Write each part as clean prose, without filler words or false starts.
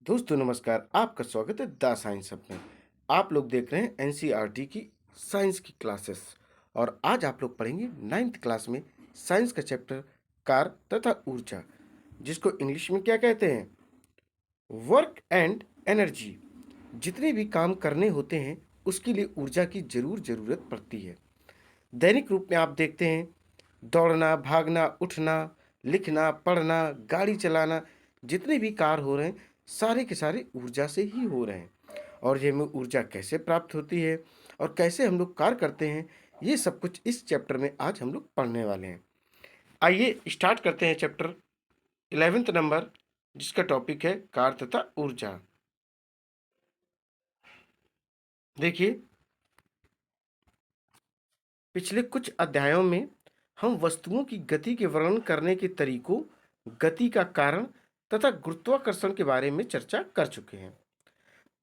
दोस्तों नमस्कार, आपका स्वागत है द साइंस हब में। आप लोग देख रहे हैं एनसीईआरटी की साइंस की क्लासेस और आज आप लोग पढ़ेंगे 9th क्लास में साइंस का चैप्टर कार तथा ऊर्जा, जिसको इंग्लिश में क्या कहते हैं, वर्क एंड एनर्जी। जितने भी काम करने होते हैं उसके लिए ऊर्जा की ज़रूरत पड़ती है। दैनिक रूप में आप देखते हैं दौड़ना, भागना, उठना, लिखना, पढ़ना, गाड़ी चलाना, जितने भी कार्य हो रहे हैं सारे के सारे ऊर्जा से ही हो रहे हैं। और ये हमें ऊर्जा कैसे प्राप्त होती है और कैसे हम लोग कार्य करते हैं, ये सब कुछ इस चैप्टर में आज हम लोग पढ़ने वाले हैं। आइए स्टार्ट करते हैं चैप्टर 11th नंबर, जिसका टॉपिक है कार्य तथा ऊर्जा। देखिए, पिछले कुछ अध्यायों में हम वस्तुओं की गति के वर्णन करने के तरीकों, गति का कारण तथा गुरुत्वाकर्षण के बारे में चर्चा कर चुके हैं।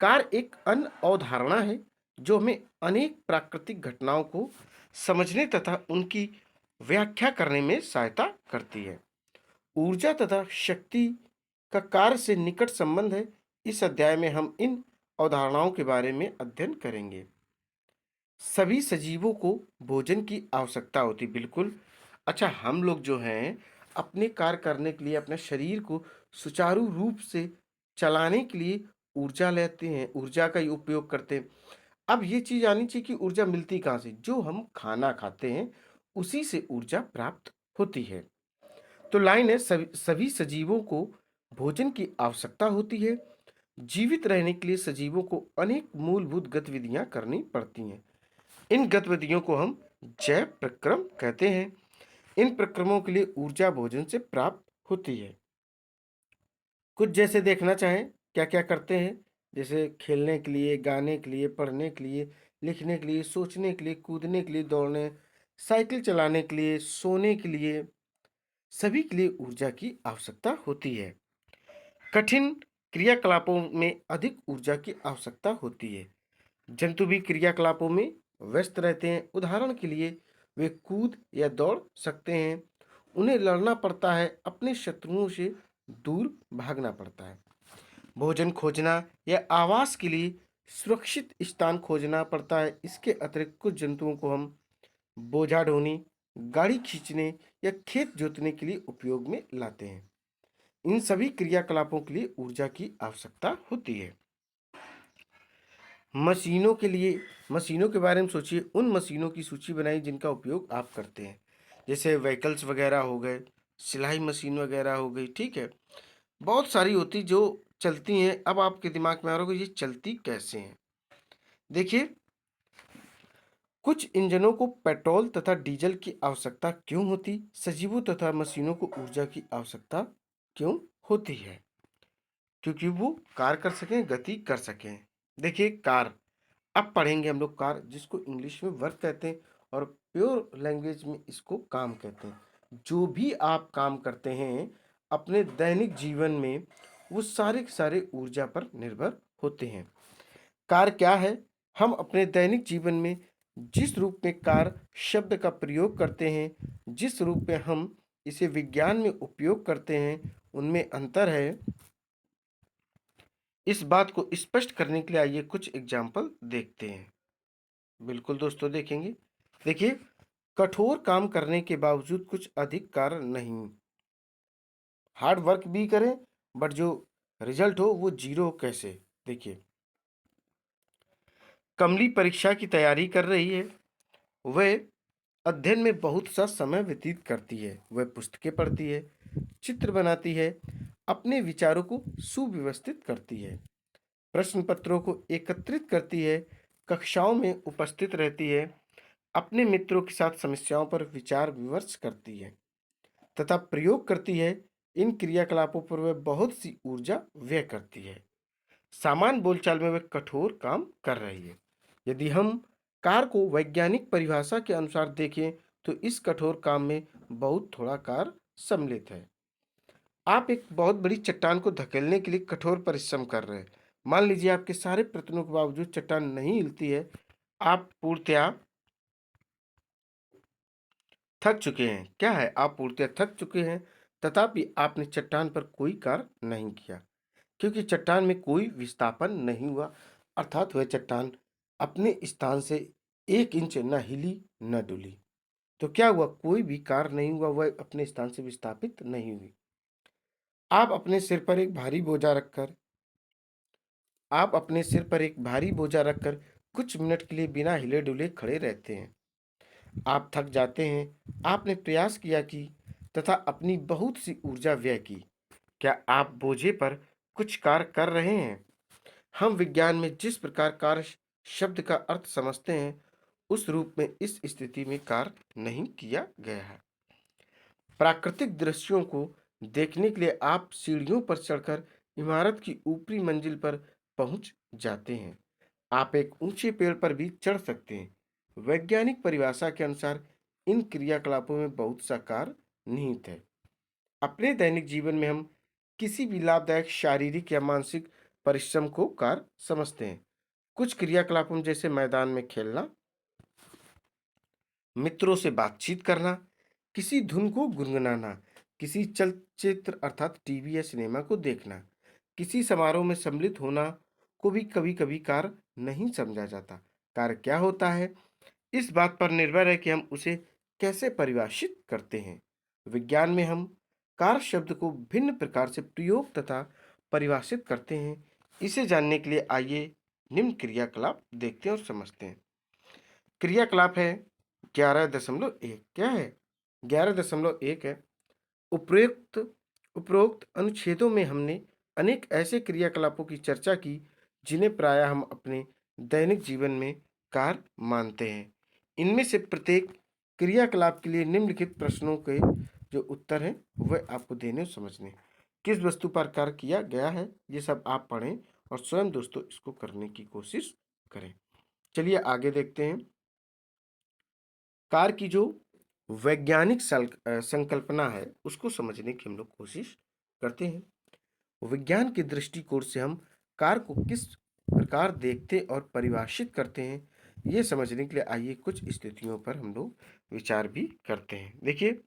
कार एक अन्य अवधारणा है जो हमें अनेक प्राकृतिक घटनाओं को समझने तथा उनकी व्याख्या करने में सहायता करती है। ऊर्जा तथा शक्ति का कार्य से निकट संबंध है। इस अध्याय में हम इन अवधारणाओं के बारे में अध्ययन करेंगे। सभी सजीवों को भोजन की आवश्यकता होती, बिल्कुल। अच्छा, हम लोग जो हैं अपने कार्य करने के लिए अपने शरीर को सुचारू रूप से चलाने के लिए ऊर्जा लेते हैं, ऊर्जा का ही उपयोग करते हैं। अब ये चीज़ आनी चाहिए कि ऊर्जा मिलती कहाँ से? जो हम खाना खाते हैं उसी से ऊर्जा प्राप्त होती है। तो लाइन है, सभी सभी सजीवों को भोजन की आवश्यकता होती है। जीवित रहने के लिए सजीवों को अनेक मूलभूत गतिविधियां करनी पड़ती हैं। इन गतिविधियों को हम जैव प्रक्रम कहते हैं। इन प्रक्रमों के लिए ऊर्जा भोजन से प्राप्त होती है। कुछ जैसे देखना चाहें क्या क्या करते हैं, जैसे खेलने के लिए, गाने के लिए, पढ़ने के लिए, लिखने के लिए, सोचने के लिए, कूदने के लिए, दौड़ने, साइकिल चलाने के लिए, सोने के लिए, सभी के लिए ऊर्जा की आवश्यकता होती है। कठिन क्रियाकलापों में अधिक ऊर्जा की आवश्यकता होती है। जंतु भी क्रियाकलापों में व्यस्त रहते हैं। उदाहरण के लिए वे कूद या दौड़ सकते हैं। उन्हें लड़ना पड़ता है, अपने शत्रुओं से दूर भागना पड़ता है। भोजन खोजना या आवास के लिए सुरक्षित स्थान खोजना पड़ता है। इसके अतिरिक्त कुछ जंतुओं को हम बोझा ढोने, गाड़ी खींचने या खेत जोतने के लिए उपयोग में लाते हैं। इन सभी क्रियाकलापों के लिए ऊर्जा की आवश्यकता होती है। मशीनों के लिए, मशीनों के बारे में सोचिए। उन मशीनों की सूची बनाई जिनका उपयोग आप करते हैं, जैसे व्हीकल्स वगैरह हो गए, सिलाई मशीन वगैरह हो गई, ठीक है। बहुत सारी होती जो चलती हैं। अब आपके दिमाग में आ रहा होगा ये चलती कैसे हैं। देखिए, कुछ इंजनों को पेट्रोल तथा डीजल की आवश्यकता क्यों होती, सजीवों तथा मशीनों को ऊर्जा की आवश्यकता क्यों होती है? क्योंकि वो कार्य कर सकें, गति कर सकें। देखिए, कार, अब पढ़ेंगे हम लोग कार, जिसको इंग्लिश में वर्क कहते हैं और प्योर लैंग्वेज में इसको काम कहते हैं। जो भी आप काम करते हैं अपने दैनिक जीवन में, वो सारे के सारे ऊर्जा पर निर्भर होते हैं। कार क्या है? हम अपने दैनिक जीवन में जिस रूप में कार शब्द का प्रयोग करते हैं, जिस रूप में हम इसे विज्ञान में उपयोग करते हैं, उनमें अंतर है। इस बात को स्पष्ट करने के लिए आइए कुछ एग्जाम्पल देखते हैं। बिल्कुल दोस्तों, देखेंगे। देखिए, कठोर काम करने के बावजूद कुछ अधिक कार्य नहीं, हार्ड वर्क भी करें बट जो रिजल्ट हो वो जीरो कैसे? देखिए, कमली परीक्षा की तैयारी कर रही है। वह अध्ययन में बहुत सा समय व्यतीत करती है। वह पुस्तकें पढ़ती है, चित्र बनाती है, अपने विचारों को सुव्यवस्थित करती है, प्रश्न पत्रों को एकत्रित करती है, कक्षाओं में उपस्थित रहती है, अपने मित्रों के साथ समस्याओं पर विचार विमर्श करती है तथा प्रयोग करती है। इन क्रियाकलापों पर वह बहुत सी ऊर्जा व्यय करती है। सामान्य बोलचाल में वह कठोर काम कर रही है। यदि हम कार को वैज्ञानिक परिभाषा के अनुसार देखें तो इस कठोर काम में बहुत थोड़ा कार्य सम्मिलित है। आप एक बहुत बड़ी चट्टान को धकेलने के लिए कठोर परिश्रम कर रहे हैं। मान लीजिए आपके सारे प्रयत्नों के बावजूद चट्टान नहीं हिलती है, आप पूर्णतया थक चुके हैं। क्या है? आप पूर्णतया थक चुके हैं, तथापि आपने चट्टान पर कोई कार्य नहीं किया। क्योंकि चट्टान में कोई विस्थापन नहीं हुआ, अर्थात वह चट्टान अपने स्थान से 1 इंच न हिली न डुली। तो क्या हुआ? कोई भी कार्य नहीं हुआ, वह अपने स्थान से विस्थापित नहीं हुई। आप अपने सिर पर एक भारी बोझा रखकर आप अपने सिर पर एक भारी बोझा रखकर कुछ मिनट के लिए बिना हिले डुले खड़े रहते हैं। आप थक जाते हैं, आपने प्रयास किया कि तथा अपनी बहुत सी ऊर्जा व्यय की। क्या आप बोझे पर कुछ कार्य कर रहे हैं? हम विज्ञान में जिस प्रकार कार्य शब्द का अर्थ समझते हैं, उस रूप में इस स्थिति में कार्य नहीं किया गया है। प्राकृतिक दृश्यों को देखने के लिए आप सीढ़ियों पर चढ़कर इमारत की ऊपरी मंजिल पर पहुंच जाते हैं। आप एक ऊंचे पेड़ पर भी चढ़ सकते हैं। वैज्ञानिक परिभाषा के अनुसार इन क्रियाकलापों में बहुत सा कार्य निहित है। अपने दैनिक जीवन में हम किसी भी लाभदायक शारीरिक या मानसिक परिश्रम को कार्य समझते हैं। कुछ क्रियाकलापों जैसे मैदान में खेलना, मित्रों से बातचीत करना, किसी धुन को गुनगुनाना, किसी चलचित्र अर्थात टीवी या सिनेमा को देखना, किसी समारोह में सम्मिलित होना को भी कभी-कभी कार्य नहीं समझा जाता। कार्य क्या होता है, इस बात पर निर्भर है कि हम उसे कैसे परिभाषित करते हैं। विज्ञान में हम कार्य शब्द को भिन्न प्रकार से प्रयोग तथा परिभाषित करते हैं। इसे जानने के लिए आइए निम्न क्रियाकलाप देखते हैं और समझते हैं। क्रियाकलाप है 11.1। क्या है? 11.1 है। उपरोक्त उपरोक्त अनुच्छेदों में हमने अनेक ऐसे क्रियाकलापों की चर्चा की जिन्हें प्रायः हम अपने दैनिक जीवन में कार्य मानते हैं। इनमें से प्रत्येक क्रियाकलाप के लिए निम्नलिखित प्रश्नों के जो उत्तर हैं वह आपको देने और समझने। किस वस्तु पर कार्य किया गया है, ये सब आप पढ़ें और स्वयं दोस्तों इसको करने की कोशिश करें। चलिए आगे देखते हैं। कार की जो वैज्ञानिक संकल्पना है उसको समझने की हम लोग कोशिश करते हैं। विज्ञान के दृष्टिकोण से हम कार को किस प्रकार देखते और परिभाषित करते हैं, ये समझने के लिए आइए कुछ स्थितियों पर हम लोग विचार भी करते हैं। देखिए,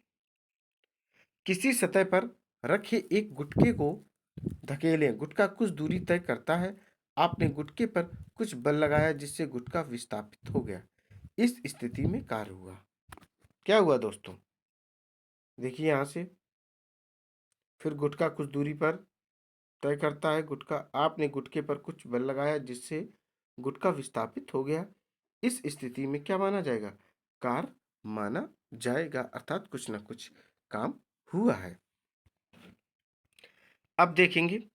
किसी सतह पर रखे एक गुटके को धकेलें। गुटका कुछ दूरी तय करता है। आपने गुटके पर कुछ बल लगाया जिससे गुटका विस्थापित हो गया। इस स्थिति में कार्य हुआ। क्या हुआ दोस्तों? देखिए यहाँ से, फिर गुटका कुछ दूरी पर तय करता है। गुटका आपने गुटके पर कुछ बल लगाया जिससे गुटका विस्थापित हो गया। इस स्थिति में क्या माना जाएगा? कार्य माना जाएगा, अर्थात कुछ ना कुछ काम हुआ है। अब देखेंगे,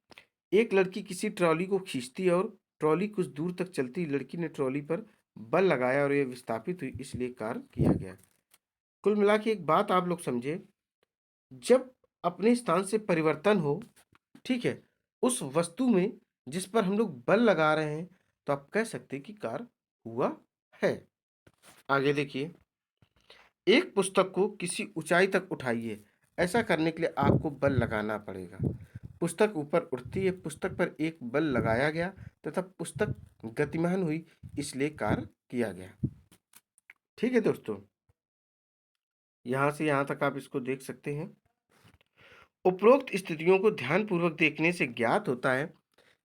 एक लड़की किसी ट्रॉली को खींचती है और ट्रॉली कुछ दूर तक चलती। लड़की ने ट्रॉली पर बल लगाया और यह विस्थापित हुई, इसलिए कार्य किया गया। कुल मिला के एक बात आप लोग समझे, जब अपने स्थान से परिवर्तन हो, ठीक है, उस वस्तु में जिस पर हम लोग बल लगा रहे हैं, तो आप कह सकते हैं कि कार्य हुआ है। आगे देखिए, एक पुस्तक को किसी ऊंचाई तक उठाइए। ऐसा करने के लिए आपको बल लगाना पड़ेगा। पुस्तक ऊपर उठती है, पुस्तक पर एक बल लगाया गया तथा पुस्तक गतिमान हुई, इसलिए कार्य किया गया। ठीक है दोस्तों, यहां से यहां तक आप इसको देख सकते हैं। उपरोक्त स्थितियों को ध्यानपूर्वक देखने से ज्ञात होता है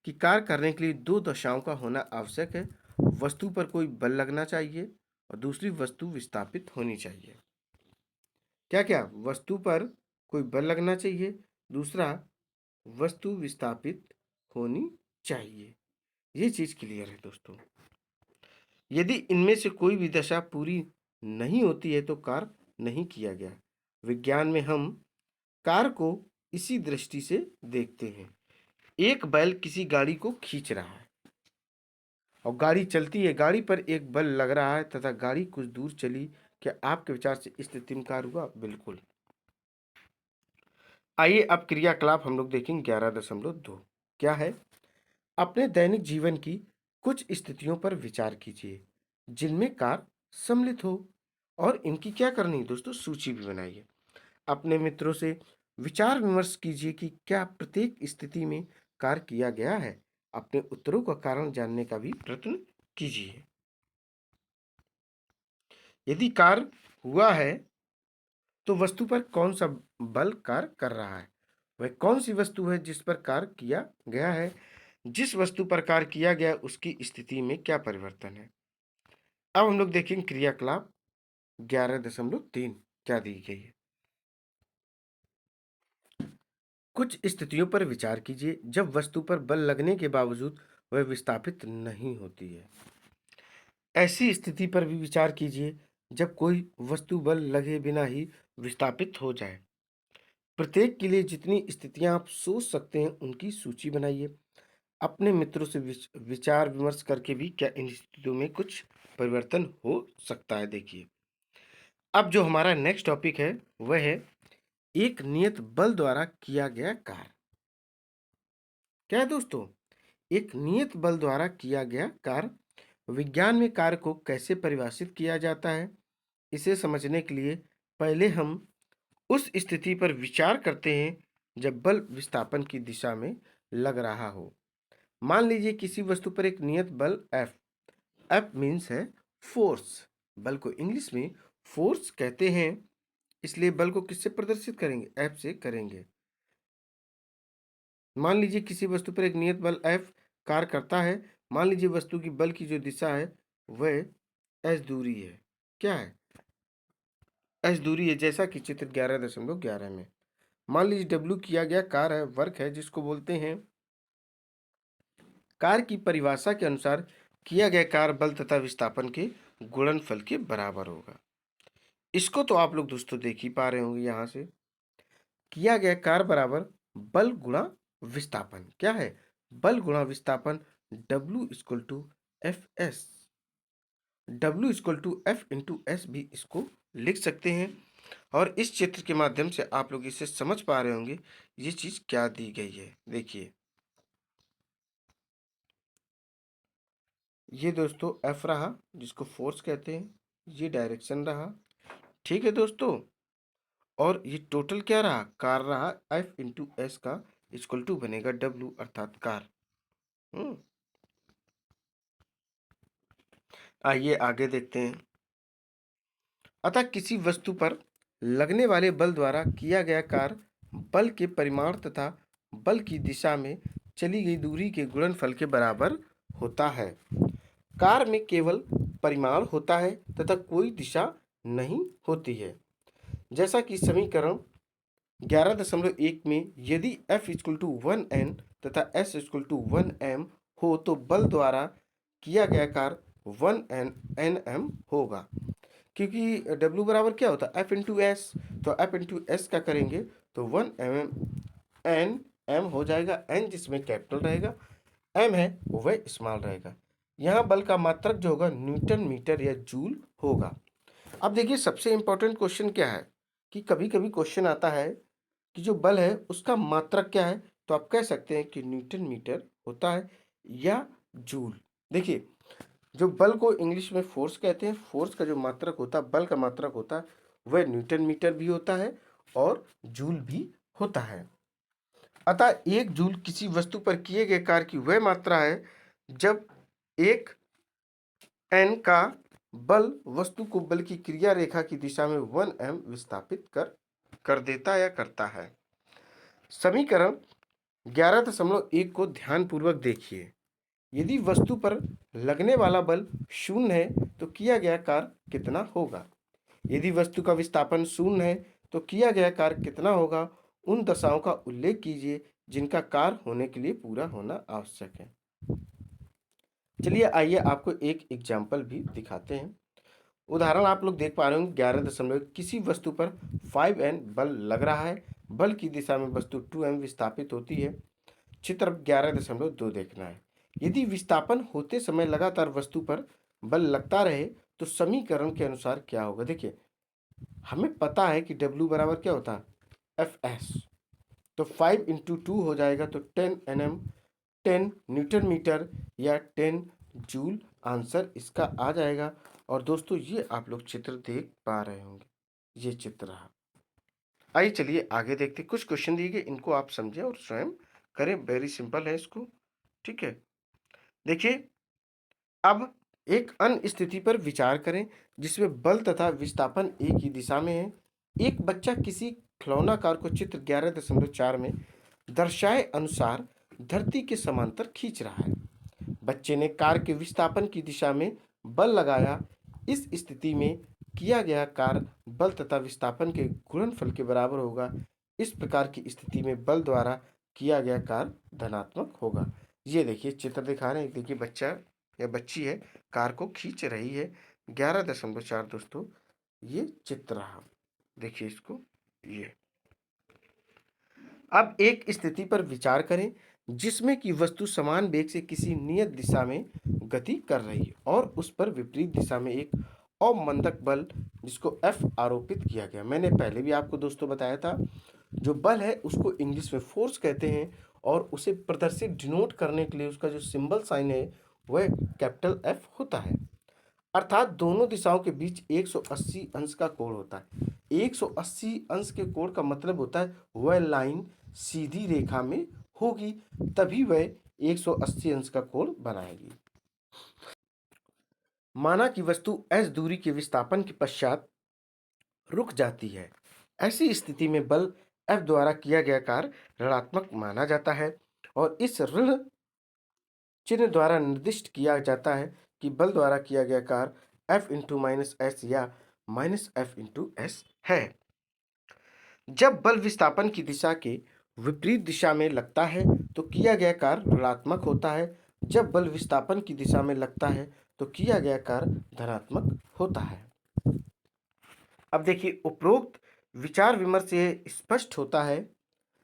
कि कार्य करने के लिए दो दशाओं का होना आवश्यक है। वस्तु पर कोई बल लगना चाहिए और दूसरी वस्तु विस्थापित होनी चाहिए। क्या क्या? वस्तु पर कोई बल लगना चाहिए, दूसरा वस्तु विस्थापित होनी चाहिए। ये चीज क्लियर है दोस्तों। यदि इनमें से कोई भी दशा पूरी नहीं होती है तो कार्य नहीं किया गया। विज्ञान में हम कार्य को इसी दृष्टि से देखते हैं। एक बैल किसी गाड़ी को खींच रहा है और गाड़ी चलती है। गाड़ी पर एक बल लग रहा है तथा गाड़ी कुछ दूर चली। क्या आपके विचार से इस स्थिति में कार्य हुआ? बिल्कुल। आइए अब क्रियाकलाप हम लोग देखेंगे 11.2। क्या है? अपने दैनिक जीवन की कुछ स्थितियों पर विचार कीजिए जिनमें कार्य सम्मिलित हो और इनकी क्या करनी दोस्तों? सूची भी बनाइए। अपने मित्रों से विचार विमर्श कीजिए कि क्या प्रत्येक स्थिति में कार्य किया गया है। अपने उत्तरों का कारण जानने का भी प्रयत्न कीजिए। यदि कार्य हुआ है तो वस्तु पर कौन सा बल कार्य कर रहा है? वह कौन सी वस्तु है जिस पर कार्य किया गया है? जिस वस्तु पर कार्य किया गया उसकी स्थिति में क्या परिवर्तन है? अब हम लोग देखेंगे क्रियाकलाप 11.3 क्या दी गई है। कुछ स्थितियों पर विचार कीजिए जब वस्तु पर बल लगने के बावजूद वह विस्थापित नहीं होती है। ऐसी स्थिति पर भी विचार कीजिए जब कोई वस्तु बल लगे बिना ही विस्थापित हो जाए। प्रत्येक के लिए जितनी स्थितियां आप सोच सकते हैं उनकी सूची बनाइए। अपने मित्रों से विचार विमर्श करके भी क्या इन स्थितियों में कुछ परिवर्तन हो सकता है। देखिए, अब जो हमारा नेक्स्ट टॉपिक है वह है एक नियत बल द्वारा किया गया कार्य। क्या है दोस्तों? एक नियत बल द्वारा किया गया कार्य। विज्ञान में कार्य को कैसे परिभाषित किया जाता है, इसे समझने के लिए पहले हम उस स्थिति पर विचार करते हैं जब बल विस्थापन की दिशा में लग रहा हो। मान लीजिए किसी वस्तु पर एक नियत बल F, F मीन्स है फोर्स। बल को इंग्लिश में फोर्स कहते हैं, इसलिए बल को किससे प्रदर्शित करेंगे? F से करेंगे। मान लीजिए किसी वस्तु पर एक नियत बल F कार्य करता है। मान लीजिए वस्तु की बल की जो दिशा है वह S दूरी है। क्या है? S दूरी है, जैसा कि चित्र 11.11 में। मान लीजिए W किया गया कार्य है, वर्क है, जिसको बोलते हैं। कार्य की परिभाषा के अनुसार किया गया कार्य बल तथा विस्थापन के गुणनफल के बराबर होगा। इसको तो आप लोग दोस्तों देख ही पा रहे होंगे। यहां से किया गया कार्य बराबर बल गुणा विस्थापन। क्या है? बल गुणा विस्थापन। W equal to F S. W equal to F into S भी इसको लिख सकते हैं। और इस चित्र के माध्यम से आप लोग इसे समझ पा रहे होंगे ये चीज क्या दी गई है। देखिए, ये दोस्तों F रहा जिसको फोर्स कहते हैं, ये डायरेक्शन रहा। ठीक है दोस्तों, और ये टोटल क्या रहा? कार रहा। F इंटू एस का इक्वल टू बनेगा W अर्थात कार। आइए आगे देखते हैं। अतः किसी वस्तु पर लगने वाले बल द्वारा किया गया कार्य बल के परिमाण तथा बल की दिशा में चली गई दूरी के गुणनफल के बराबर होता है। कार्य में केवल परिमाण होता है तथा कोई दिशा नहीं होती है। जैसा कि समीकरण 11.1 में यदि F इक्वल टू 1N तथा S इक्वल टू 1M हो तो बल द्वारा किया गया कार्य 1N होगा। क्योंकि W बराबर क्या होता है? F into S. तो F इंटू एस का करेंगे तो 1 हो जाएगा। N जिसमें कैपिटल रहेगा, M है वह स्मॉल रहेगा। यहाँ बल का मात्रक जो होगा न्यूटन मीटर या जूल होगा। अब देखिए, सबसे इंपॉर्टेंट क्वेश्चन क्या है कि कभी कभी क्वेश्चन आता है कि जो बल है उसका मात्रक क्या है, तो आप कह सकते हैं कि न्यूटन मीटर होता है या जूल। देखिए, जो बल को इंग्लिश में फोर्स कहते हैं, फोर्स का जो मात्रक होता है, बल का मात्रक होता है, वह न्यूटन मीटर भी होता है और जूल भी होता है। अतः एक जूल किसी वस्तु पर किए गए कार्य की वह मात्रा है जब एक एन का बल वस्तु को बल की क्रिया रेखा की दिशा में 1m विस्थापित कर देता या करता है। समीकरण 11.1 को ध्यानपूर्वक देखिए। यदि वस्तु पर लगने वाला बल 0 है तो किया गया कार्य कितना होगा? यदि वस्तु का विस्थापन 0 है तो किया गया कार्य कितना होगा? उन दशाओं का उल्लेख कीजिए जिनका कार्य होने के लिए पूरा होना आवश्यक है। चलिए आइए आपको एक एग्जाम्पल भी दिखाते हैं। उदाहरण आप लोग देख पा रहे होंगे 11 किसी वस्तु पर 5N बल लग रहा है। बल की दिशा में वस्तु 2m विस्थापित होती है। चित्र 11.2 देखना है। यदि विस्थापन होते समय लगातार वस्तु पर बल लगता रहे तो समीकरण के अनुसार क्या होगा? देखिए, हमें पता है कि W बराबर क्या होता है? Fs। तो 5 इंटू 2 हो जाएगा तो 10 Nm, 10 न्यूटन मीटर या 10 जूल आंसर इसका आ जाएगा। और दोस्तों, ये आप लोग चित्र देख पा रहे होंगे, ये चित्र रहा। आइए चलिए आगे देखते। कुछ क्वेश्चन दिए गए, इनको आप समझें और स्वयं करें। वेरी सिंपल है इसको। ठीक है, देखिए, अब एक अन्य स्थिति पर विचार करें जिसमें बल तथा विस्थापन एक ही दिशा में है। एक बच्चा किसी खिलौना कार को चित्र 11.4 में दर्शाए अनुसार धरती के समांतर खींच रहा है। बच्चे ने कार के विस्थापन की दिशा में बल लगाया। इस स्थिति में किया गया कार्य बल तथा विस्थापन के गुणनफल के बराबर होगा। इस प्रकार की स्थिति में बल द्वारा किया गया कार्य धनात्मक होगा। ये देखिए चित्र दिखा रहे हैं, देखिए बच्चा या बच्ची है, कार को खींच रही है। 11.4 दोस्तों ये चित्र रहा, देखिए इसको। ये अब एक स्थिति पर विचार करें जिसमें कि वस्तु समान वेग से किसी नियत दिशा में गति कर रही है और उस पर विपरीत दिशा में एक अवमंदक बल जिसको F आरोपित किया गया। मैंने पहले भी आपको दोस्तों बताया था, जो बल है उसको इंग्लिश में फोर्स कहते हैं और उसे प्रदर्शित डिनोट करने के लिए उसका जो सिंबल साइन है वह कैपिटल F होता है। अर्थात दोनों दिशाओं के बीच 180 अंश का कोण होता है। 180 अंश के कोण का मतलब होता है वह लाइन सीधी रेखा में होगी, तभी वह 180 अंश का कोण बनाएगी। माना कि वस्तु s दूरी के विस्थापन के पश्चात रुक जाती है। ऐसी स्थिति में बल F द्वारा किया गया कार्य ऋणात्मक माना जाता है और इस ऋण चिन्ह द्वारा निर्दिष्ट किया जाता है कि बल द्वारा किया गया कार्य F इंटू माइनस एस या माइनस एफ इंटू एस है। जब बल विस्थापन की दिशा के विपरीत दिशा में लगता है तो किया गया कार्य ऋणात्मक होता है। जब बल विस्थापन की दिशा में लगता है तो किया गया कार्य धनात्मक होता है। अब देखिए उपरोक्त विचार विमर्श से स्पष्ट होता है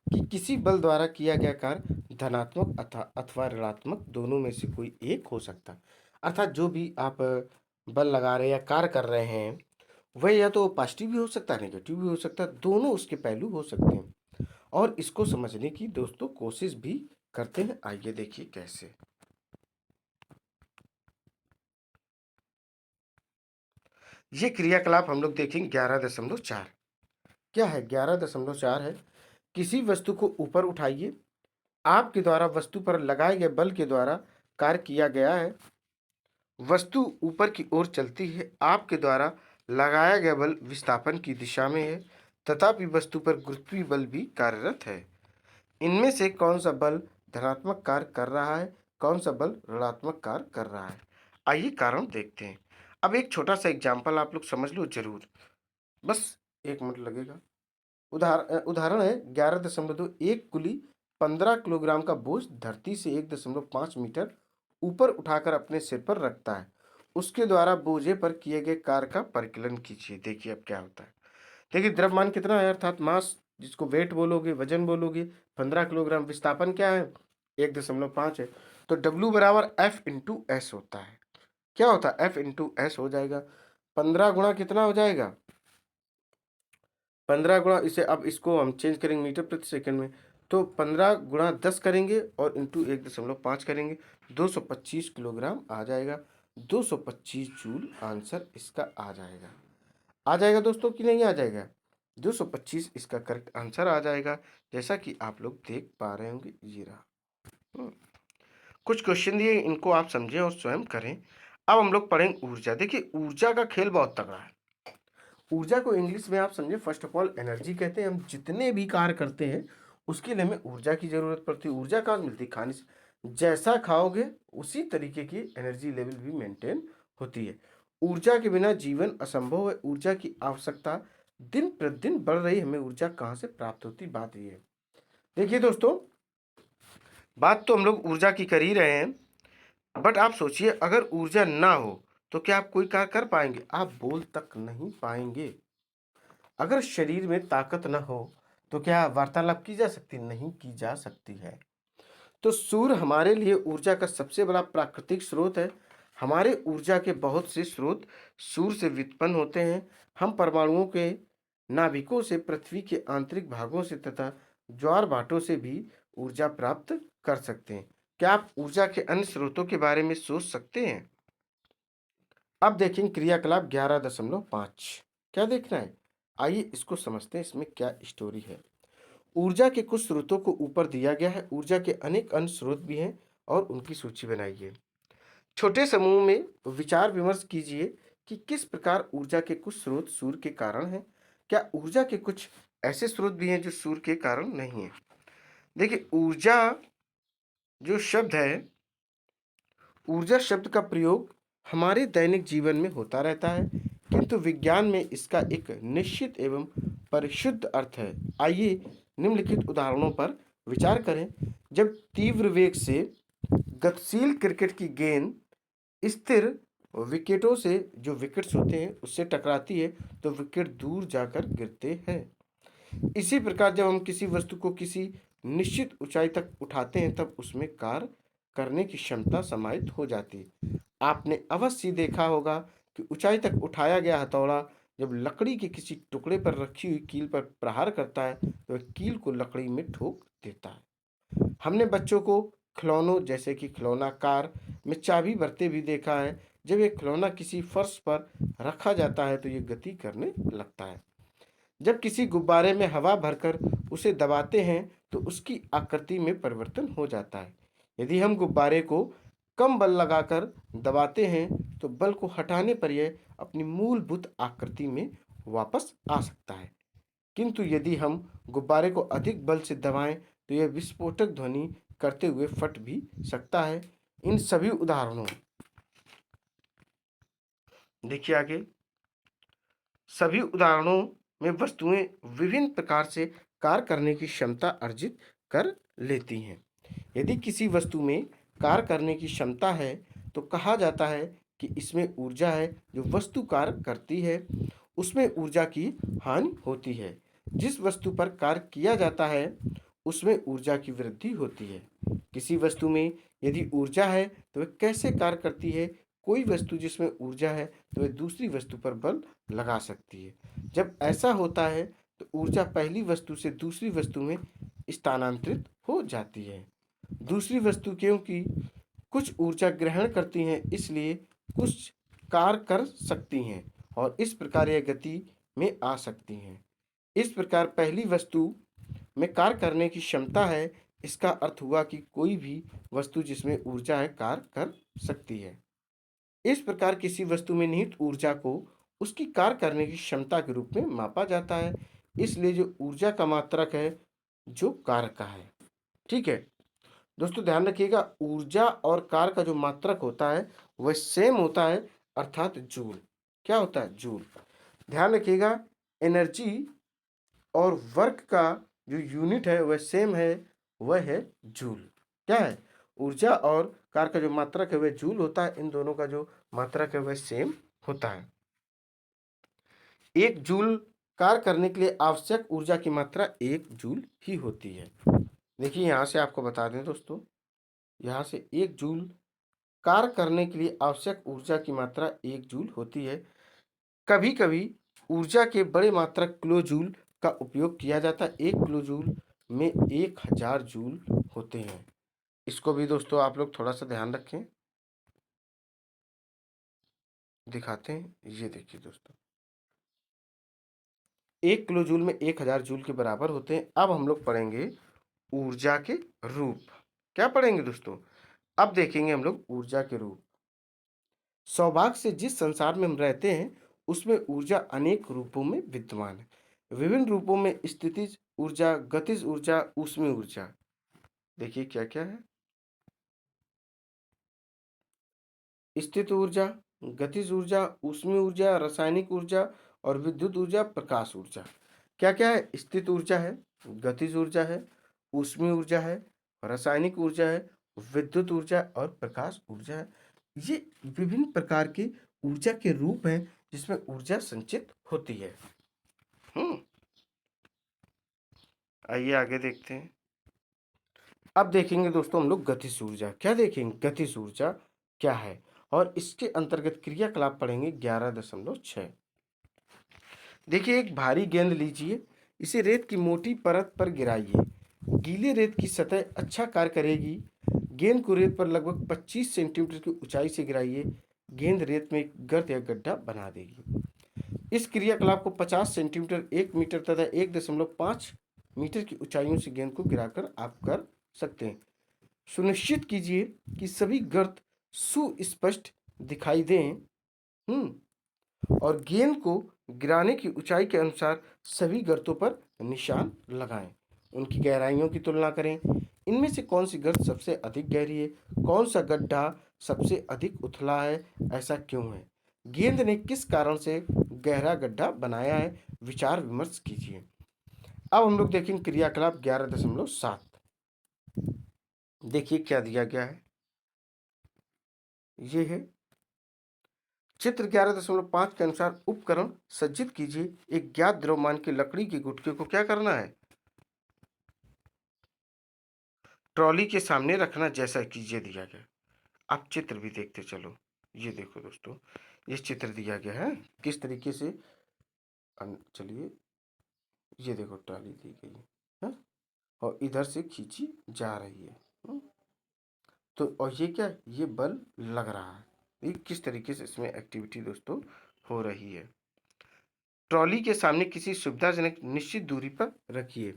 कि किसी बल द्वारा किया गया कार्य धनात्मक अथवा ऋणात्मक दोनों में से कोई एक हो सकता है। अर्थात जो भी आप बल लगा रहे हैं या कार्य कर रहे हैं वह या तो पॉजिटिव भी हो सकता है, नेगेटिव भी हो सकता है, दोनों उसके पहलू हो सकते हैं और इसको समझने की दोस्तों कोशिश भी करते हैं। आइए देखिए कैसे। ये क्रियाकलाप हम लोग देखेंगे 11.4। क्या है? 11.4 है, किसी वस्तु को ऊपर उठाइए। आपके द्वारा वस्तु पर लगाए गए बल के द्वारा कार्य किया गया है। वस्तु ऊपर की ओर चलती है, आपके द्वारा लगाया गया बल विस्थापन की दिशा में है, तथापि वस्तु पर गुरुत्वीय बल भी कार्यरत है। इनमें से कौन सा बल धनात्मक कार्य कर रहा है, कौन सा बल ऋणात्मक कार्य कर रहा है? आइए कारण देखते हैं। अब एक छोटा सा एग्जाम्पल आप लोग समझ लो जरूर, बस 1 मिनट लगेगा। उदाहरण है 11.2। एक कुली 15 किलोग्राम का बोझ धरती से 1.5 मीटर ऊपर उठाकर अपने सिर पर रखता है। उसके द्वारा बोझे पर किए गए कार्य का परिकलन कीजिए। देखिए अब क्या होता है। देखिए द्रव्यमान कितना है, अर्थात मास जिसको वेट बोलोगे, वजन बोलोगे, 15 किलोग्राम। विस्थापन क्या है? 1.5 है। तो W बराबर F इंटू एस होता है। क्या होता है? F इंटू एस हो जाएगा। 15 गुणा कितना हो जाएगा? 15 गुणा, इसे अब इसको हम चेंज करेंगे मीटर प्रति सेकंड में, तो 15 गुणा 10 करेंगे और इंटू 1.5 करेंगे, 225 किलोग्राम आ जाएगा। 225 जूल आंसर इसका आ जाएगा। आ जाएगा दोस्तों कि नहीं आ जाएगा? 225 इसका करेक्ट आंसर आ जाएगा, जैसा कि आप लोग देख पा रहे होंगे। ये रहा। कुछ क्वेश्चन दिए, इनको आप समझें और स्वयं करें। अब हम लोग पढ़ेंगे ऊर्जा। देखिए ऊर्जा का खेल बहुत तगड़ा है। ऊर्जा को इंग्लिश में आप समझे फर्स्ट ऑफ ऑल एनर्जी कहते हैं। हम जितने भी कार्य करते हैं उसके लिए हमें ऊर्जा की जरूरत पड़ती है। ऊर्जा कहाँ मिलती है? खाने से। जैसा खाओगे उसी तरीके की एनर्जी लेवल भी मेंटेन होती है। ऊर्जा के बिना जीवन असंभव है। ऊर्जा की आवश्यकता दिन प्रतिदिन बढ़ रही है। हमें ऊर्जा कहाँ से प्राप्त होती, बात ये है। देखिए दोस्तों, बात तो हम लोग ऊर्जा की कर ही रहे हैं, बट आप सोचिए अगर ऊर्जा ना हो तो क्या आप कोई कार्य कर पाएंगे? आप बोल तक नहीं पाएंगे। अगर शरीर में ताकत न हो तो क्या वार्तालाप की जा सकती? नहीं की जा सकती है। तो सूर्य हमारे लिए ऊर्जा का सबसे बड़ा प्राकृतिक स्रोत है। हमारे ऊर्जा के बहुत से स्रोत सूर्य से व्युत्पन्न होते हैं। हम परमाणुओं के नाभिकों से, पृथ्वी के आंतरिक भागों से तथा ज्वार भाटों से भी ऊर्जा प्राप्त कर सकते हैं। क्या आप ऊर्जा के अन्य स्रोतों के बारे में सोच सकते हैं? अब देखेंगे क्रियाकलाप 11.5। क्या देखना है? आइए इसको समझते हैं, इसमें क्या स्टोरी है। ऊर्जा के कुछ स्रोतों को ऊपर दिया गया है। ऊर्जा के अनेक अन्य स्रोत भी हैं और उनकी सूची बनाइए। छोटे समूह में विचार विमर्श कीजिए कि किस प्रकार ऊर्जा के कुछ स्रोत सूर्य के कारण हैं। क्या ऊर्जा के कुछ ऐसे स्रोत भी हैं जो सूर्य के कारण नहीं है। देखिए, ऊर्जा जो शब्द है, ऊर्जा शब्द का प्रयोग हमारे दैनिक जीवन में होता रहता है, किंतु विज्ञान में इसका एक निश्चित एवं परिशुद्ध अर्थ है। आइए निम्नलिखित उदाहरणों पर विचार करें। जब तीव्र वेग से गतिशील क्रिकेट की गेंद स्थिर विकेटों से, जो विकेट्स होते हैं, उससे टकराती है तो विकेट दूर जाकर गिरते हैं। इसी प्रकार जब हम किसी वस्तु को किसी निश्चित ऊंचाई तक उठाते हैं तब उसमें कार्य करने की क्षमता समाहित हो जाती है। आपने अवश्य देखा होगा कि ऊंचाई तक उठाया गया हथौड़ा जब लकड़ी के किसी टुकड़े पर रखी हुई कील पर प्रहार करता है तो वह कील को लकड़ी में ठोक देता है। हमने बच्चों को खिलौनों जैसे कि खिलौना कार में चाबी भरते भी देखा है। जब ये खिलौना किसी फर्श पर रखा जाता है तो ये गति करने लगता है। जब किसी गुब्बारे में हवा भरकर उसे दबाते हैं तो उसकी आकृति में परिवर्तन हो जाता है। यदि हम गुब्बारे को कम बल लगाकर दबाते हैं तो बल को हटाने पर यह अपनी मूलभूत आकृति में वापस आ सकता है, किंतु यदि हम गुब्बारे को अधिक बल से दबाएं तो यह विस्फोटक ध्वनि करते हुए फट भी सकता है। इन सभी उदाहरणों, देखिए आगे, सभी उदाहरणों में वस्तुएं विभिन्न प्रकार से कार्य करने की क्षमता अर्जित कर लेती हैं। यदि किसी वस्तु में कार्य करने की क्षमता है तो कहा जाता है कि इसमें ऊर्जा है। जो वस्तु कार्य करती है उसमें ऊर्जा की हानि होती है। जिस वस्तु पर कार्य किया जाता है उसमें ऊर्जा की वृद्धि होती है। किसी वस्तु में यदि ऊर्जा है तो वह कैसे कार्य करती है? कोई वस्तु जिसमें ऊर्जा है तो वह दूसरी वस्तु पर बल लगा सकती है। जब ऐसा होता है तो ऊर्जा पहली वस्तु से दूसरी वस्तु में स्थानांतरित हो जाती है। दूसरी वस्तु क्योंकि कुछ ऊर्जा ग्रहण करती हैं इसलिए कुछ कार्य कर सकती हैं और इस प्रकार यह गति में आ सकती हैं। इस प्रकार पहली वस्तु में कार्य करने की क्षमता है, इसका अर्थ हुआ कि कोई भी वस्तु जिसमें ऊर्जा है कार्य कर सकती है। इस प्रकार किसी वस्तु में निहित ऊर्जा को उसकी कार्य करने की क्षमता के रूप में मापा जाता है। इसलिए जो ऊर्जा का मात्रक है जो कार्य का है। ठीक है दोस्तों, ध्यान रखिएगा, ऊर्जा और कार्य का जो मात्रक होता है वह सेम होता है, अर्थात जूल। क्या होता है? जूल। ध्यान रखिएगा, एनर्जी और वर्क का जो यूनिट है वह सेम है, वह है जूल। क्या है? ऊर्जा और कार्य का जो मात्रक है वह जूल होता है। इन दोनों का जो मात्रक है वह सेम होता है। एक जूल कार्य करने के लिए आवश्यक ऊर्जा की मात्रा 1 जूल ही होती है। देखिए यहाँ से आपको बता दें दोस्तों, यहाँ से 1 जूल कार्य करने के लिए आवश्यक ऊर्जा की मात्रा 1 जूल होती है। कभी कभी ऊर्जा के बड़े मात्रक किलो जूल का उपयोग किया जाता है। 1 किलो जूल में 1000 जूल होते हैं। इसको भी दोस्तों आप लोग थोड़ा सा ध्यान रखें, दिखाते हैं। ये देखिए दोस्तों, 1 किलो जूल में 1000 जूल के बराबर होते हैं। अब हम लोग पढ़ेंगे ऊर्जा के रूप। क्या पढ़ेंगे दोस्तों? अब देखेंगे हम लोग ऊर्जा के रूप। सौभाग्य से जिस संसार में हम रहते हैं उसमें ऊर्जा अनेक रूपों में विद्यमान है। विभिन्न रूपों में स्थितिज ऊर्जा, गतिज ऊर्जा, ऊष्मीय ऊर्जा। देखिए क्या क्या है? स्थित ऊर्जा, गतिज ऊर्जा, ऊष्मीय ऊर्जा, रासायनिक ऊर्जा और विद्युत ऊर्जा, प्रकाश ऊर्जा। क्या क्या है? स्थित ऊर्जा है, गतिज ऊर्जा है, ऊष्मीय ऊर्जा है, रासायनिक ऊर्जा है, विद्युत ऊर्जा और प्रकाश ऊर्जा है। ये विभिन्न प्रकार के ऊर्जा के रूप हैं जिसमें ऊर्जा संचित होती है। आइए आगे देखते हैं। अब देखेंगे दोस्तों हम लोग गतिज ऊर्जा। क्या देखेंगे? गतिज ऊर्जा क्या है और इसके अंतर्गत क्रियाकलाप पढ़ेंगे 11.6। देखिए, एक भारी गेंद लीजिए, इसे रेत की मोटी परत पर गिराइए। गीले रेत की सतह अच्छा कार्य करेगी। गेंद को रेत पर लगभग 25 सेंटीमीटर की ऊंचाई से गिराइए। गेंद रेत में एक गर्त या गड्ढा बना देगी। इस क्रियाकलाप को 50 सेंटीमीटर, 1 मीटर तथा 1.5 मीटर की ऊंचाइयों से गेंद को गिराकर आप कर सकते हैं। सुनिश्चित कीजिए कि सभी गर्त सुस्पष्ट दिखाई दें। और गेंद को गिराने की ऊंचाई के अनुसार सभी गर्तों पर निशान लगाएं। उनकी गहराइयों की तुलना करें। इनमें से कौन सी गर्त सबसे अधिक गहरी है, कौन सा गड्ढा सबसे अधिक उथला है, ऐसा क्यों है, गेंद ने किस कारण से गहरा गड्ढा बनाया है, विचार विमर्श कीजिए। अब हम लोग देखेंगे क्रियाकलाप 11.7। देखिए क्या दिया गया है। ये है चित्र 11.5 के अनुसार उपकरण सज्जित कीजिए। एक ज्ञात द्रव्यमान के लकड़ी के गुटके को क्या करना है, ट्रॉली के सामने रखना, जैसा कीजिए दिया गया। आप चित्र भी देखते चलो। ये देखो दोस्तों, ये चित्र दिया गया है किस तरीके से। चलिए, ये देखो ट्रॉली दी गई है और इधर से खींची जा रही है। तो और ये क्या, ये बल लग रहा है। ये किस तरीके से इसमें एक्टिविटी दोस्तों हो रही है। ट्रॉली के सामने किसी सुविधाजनक निश्चित दूरी पर रखिए।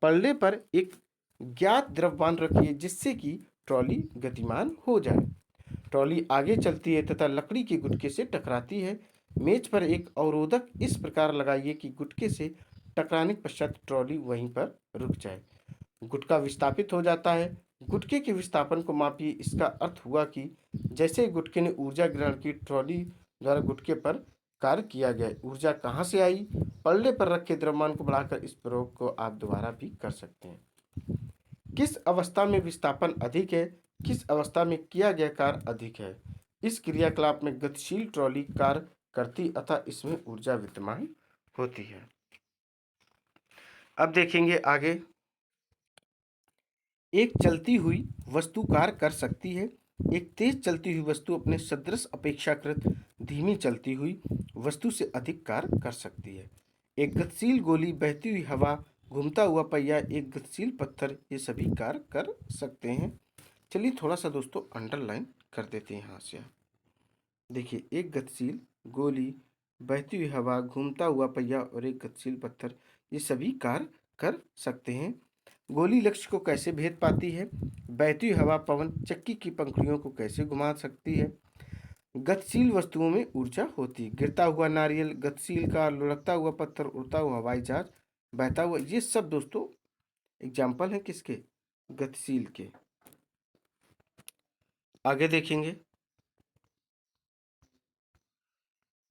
पल्ले पर एक ज्ञात द्रव्यमान रखिए जिससे कि ट्रॉली गतिमान हो जाए। ट्रॉली आगे चलती है तथा लकड़ी के गुटके से टकराती है। मेज पर एक अवरोधक इस प्रकार लगाइए कि गुटके से टकराने के पश्चात ट्रॉली वहीं पर रुक जाए। गुटका विस्थापित हो जाता है। गुटके के विस्थापन को मापिए। इसका अर्थ हुआ कि जैसे गुटके ने ऊर्जा ग्रहण की, ट्रॉली द्वारा गुटके पर कार्य किया गया। ऊर्जा कहाँ से आई, पल्ले पर रखे द्रव्यमान को बढ़ाकर। इस प्रयोग को आप दोबारा भी कर सकते हैं। किस अवस्था में विस्थापन अधिक है, किस अवस्था में किया गया कार्य अधिक है। इस क्रियाकलाप में गतिशील ट्रॉली कार्य करती अतः इसमें ऊर्जा विद्यमान होती है। अब देखेंगे आगे। एक चलती हुई वस्तु कार्य कर सकती है। एक तेज चलती हुई वस्तु अपने सदृश अपेक्षाकृत धीमी चलती हुई वस्तु से अधिक कार्य कर सकती है। एक गतिशील गोली, बहती हुई हवा, घूमता हुआ पहिया, एक गतिशील पत्थर, ये सभी कार्य कर सकते हैं। चलिए थोड़ा सा दोस्तों अंडरलाइन कर देते हैं यहाँ से। देखिए, एक गतिशील गोली, बहती हुई हवा, घूमता हुआ पहिया और एक गतिशील पत्थर, ये सभी कार्य कर सकते हैं। गोली लक्ष्य को कैसे भेद पाती है, बहती हुई हवा पवन चक्की की पंखुड़ियों को कैसे घुमा सकती है। गतिशील वस्तुओं में ऊर्जा होती है। गिरता हुआ नारियल, गतिशील कार, लुढ़कता हुआ पत्थर, उड़ता हुआ हवाई जहाज, बहता हुआ, ये सब दोस्तों एग्जाम्पल है किसके, गतिशील के। आगे देखेंगे।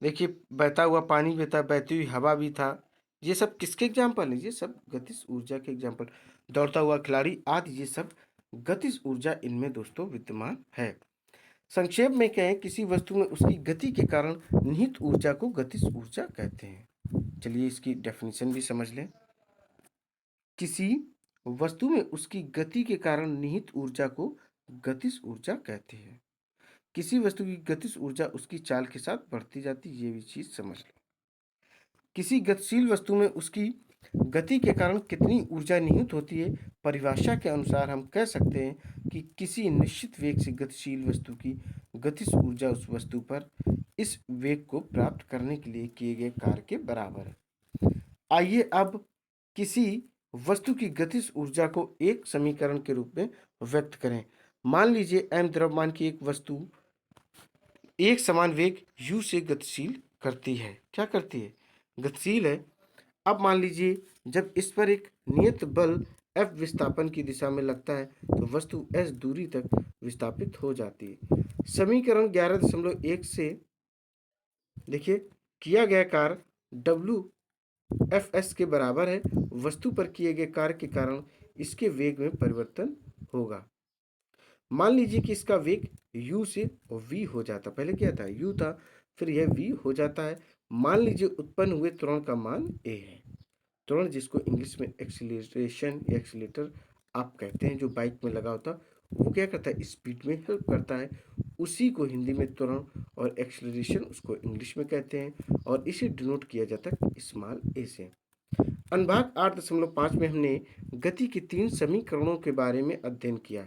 देखिए, बहता हुआ पानी भी था, बहती हुई हवा भी था। ये सब किसके एग्जाम्पल है, ये सब गतिज ऊर्जा के एग्जाम्पल। दौड़ता हुआ खिलाड़ी आदि, ये सब गतिज ऊर्जा इनमें दोस्तों विद्यमान है। संक्षेप में कहें, किसी वस्तु में उसकी गति के कारण निहित ऊर्जा को गतिज ऊर्जा कहते हैं। चलिए इसकी डेफिनेशन भी समझ लें। किसी वस्तु में उसकी गति के कारण निहित ऊर्जा को गतिज ऊर्जा कहते हैं। किसी वस्तु की गतिज ऊर्जा उसकी चाल के साथ बढ़ती जाती, ये भी चीज समझ लो। किसी गतिशील वस्तु में उसकी गति के कारण कितनी ऊर्जा निहित होती है, परिभाषा के अनुसार हम कह सकते हैं कि किसी निश्चित वेग से गतिशील वस्तु की गतिज ऊर्जा उस वस्तु पर इस वेग को प्राप्त करने के लिए किए गए कार्य के बराबर है। आइए अब किसी वस्तु की गतिज ऊर्जा को एक समीकरण के रूप में व्यक्त करें। मान लीजिए m द्रव्यमान की एक वस्तु एक समान वेग u से गतिशील करती है। क्या करती है, गतिशील है। अब मान लीजिए जब इस पर एक नियत बल F विस्थापन की दिशा में लगता है तो वस्तु s दूरी तक विस्थापित हो जाती है। समीकरण 11.1 से देखिए किया गया कार्य WFS के बराबर है। वस्तु पर किए गए कार्य के कारण इसके वेग में परिवर्तन होगा। मान लीजिए कि इसका वेग u से v हो जाता, पहले क्या था u था, फिर यह v हो जाता है। मान लीजिए उत्पन्न हुए त्वरण का मान a है। त्वरण जिसको इंग्लिश में एक्सीलरेशन या एक्सीलेटर आप कहते हैं, जो बाइक में लगा होता, वो क्या करता है, स्पीड में हेल्प करता है। उसी को हिंदी में त्वरण और एक्सीलरेशन उसको इंग्लिश में कहते हैं और इसे डिनोट किया जाता है स्मॉल a से। अनुभाग 8.5 में हमने गति के 3 समीकरणों के बारे में अध्ययन किया।